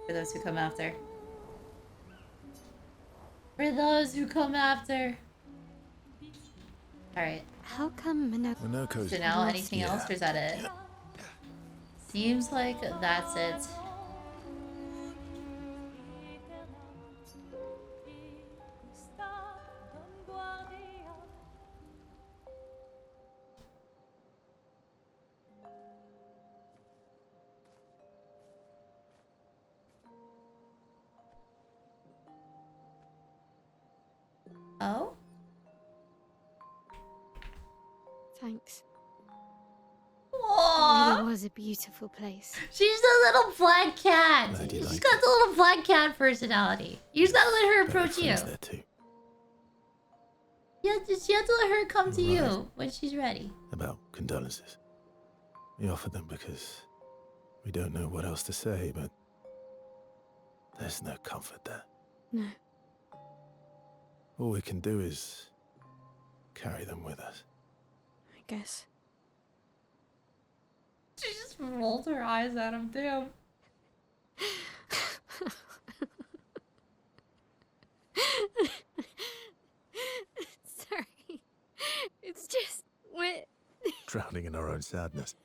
For those who come after. For those who come after. Alright. How come Minoko's... So now anything else, or is that it? Seems like that's it. Oh? Thanks. Aww. It really was a beautiful place. She's the little black cat. Glad you She's like got it. the little black cat personality. You just gotta let her approach you. There too. You have to let her come to Right. you when she's ready. About condolences. We offer them because we don't know what else to say, but there's no comfort there. No. All we can do is carry them with us. I guess. She just rolled her eyes at him, damn. Sorry. It's just wet. Drowning in our own sadness.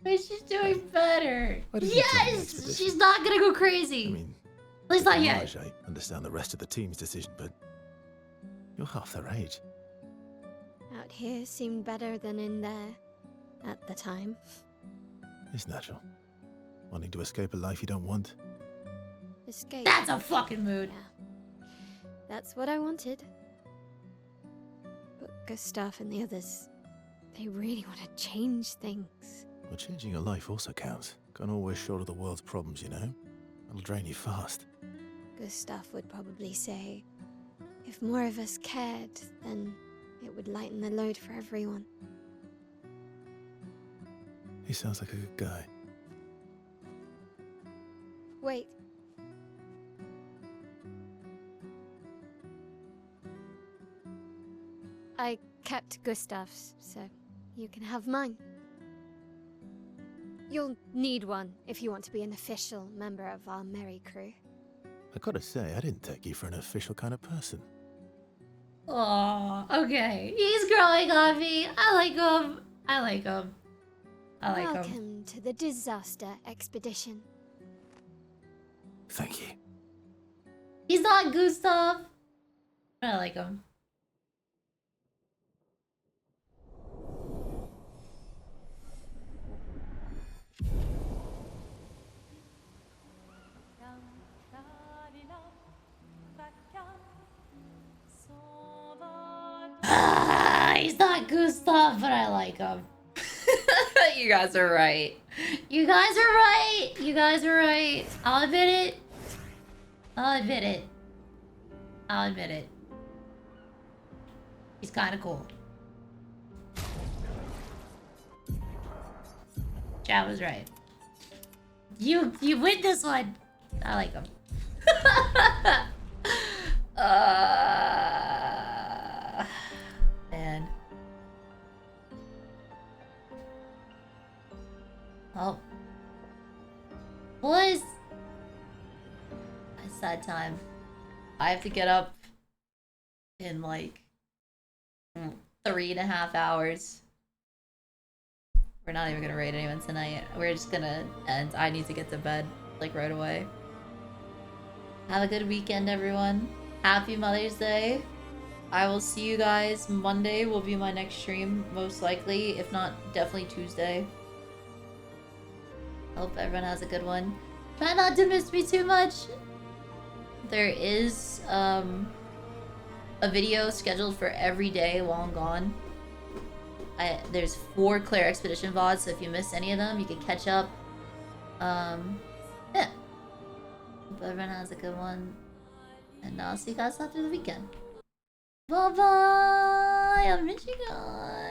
But she's doing better. Why did you join the Yes! expedition? She's not gonna go crazy. I mean, At least not yet. Marge, I understand the rest of the team's decision, but you're half their age. Out here seemed better than in there at the time. It's natural. Wanting to escape a life you don't want. Escape. That's a fucking mood. Yeah. That's what I wanted. But Gustav and the others, they really want to change things. Well, changing your life also counts. Can't always shoulder the world's problems, you know? It'll drain you fast. Gustav would probably say, if more of us cared, then it would lighten the load for everyone. He sounds like a good guy. Wait. I kept Gustav's, so you can have mine. You'll need one if you want to be an official member of our merry crew. I gotta say, I didn't take you for an official kind of person. Oh, okay. He's growing on me. I like him. I like him. I like him. Welcome to the disaster expedition. Thank you. He's not Gustav. I like him. He's not Gustav, but I like him. You guys are right. You guys are right. You guys are right. I'll admit it. I'll admit it. I'll admit it. He's kind of cool. Chad was right. You win this one. I like him. Man. Oh. Boys. It's that time. I have to get up in like 3.5 hours. We're not even gonna raid anyone tonight. We're just gonna end. I need to get to bed like right away. Have a good weekend, everyone. Happy Mother's Day. I will see you guys Monday. Will be my next stream, most likely. If not, definitely Tuesday. Hope everyone has a good one. Try not to miss me too much. There is a video scheduled for every day while I'm gone. There's 4 Clair Expedition VODs, so if you miss any of them, you can catch up. Yeah. Hope everyone has a good one. And I'll see you guys after the weekend. Bye-bye! I'll miss you guys.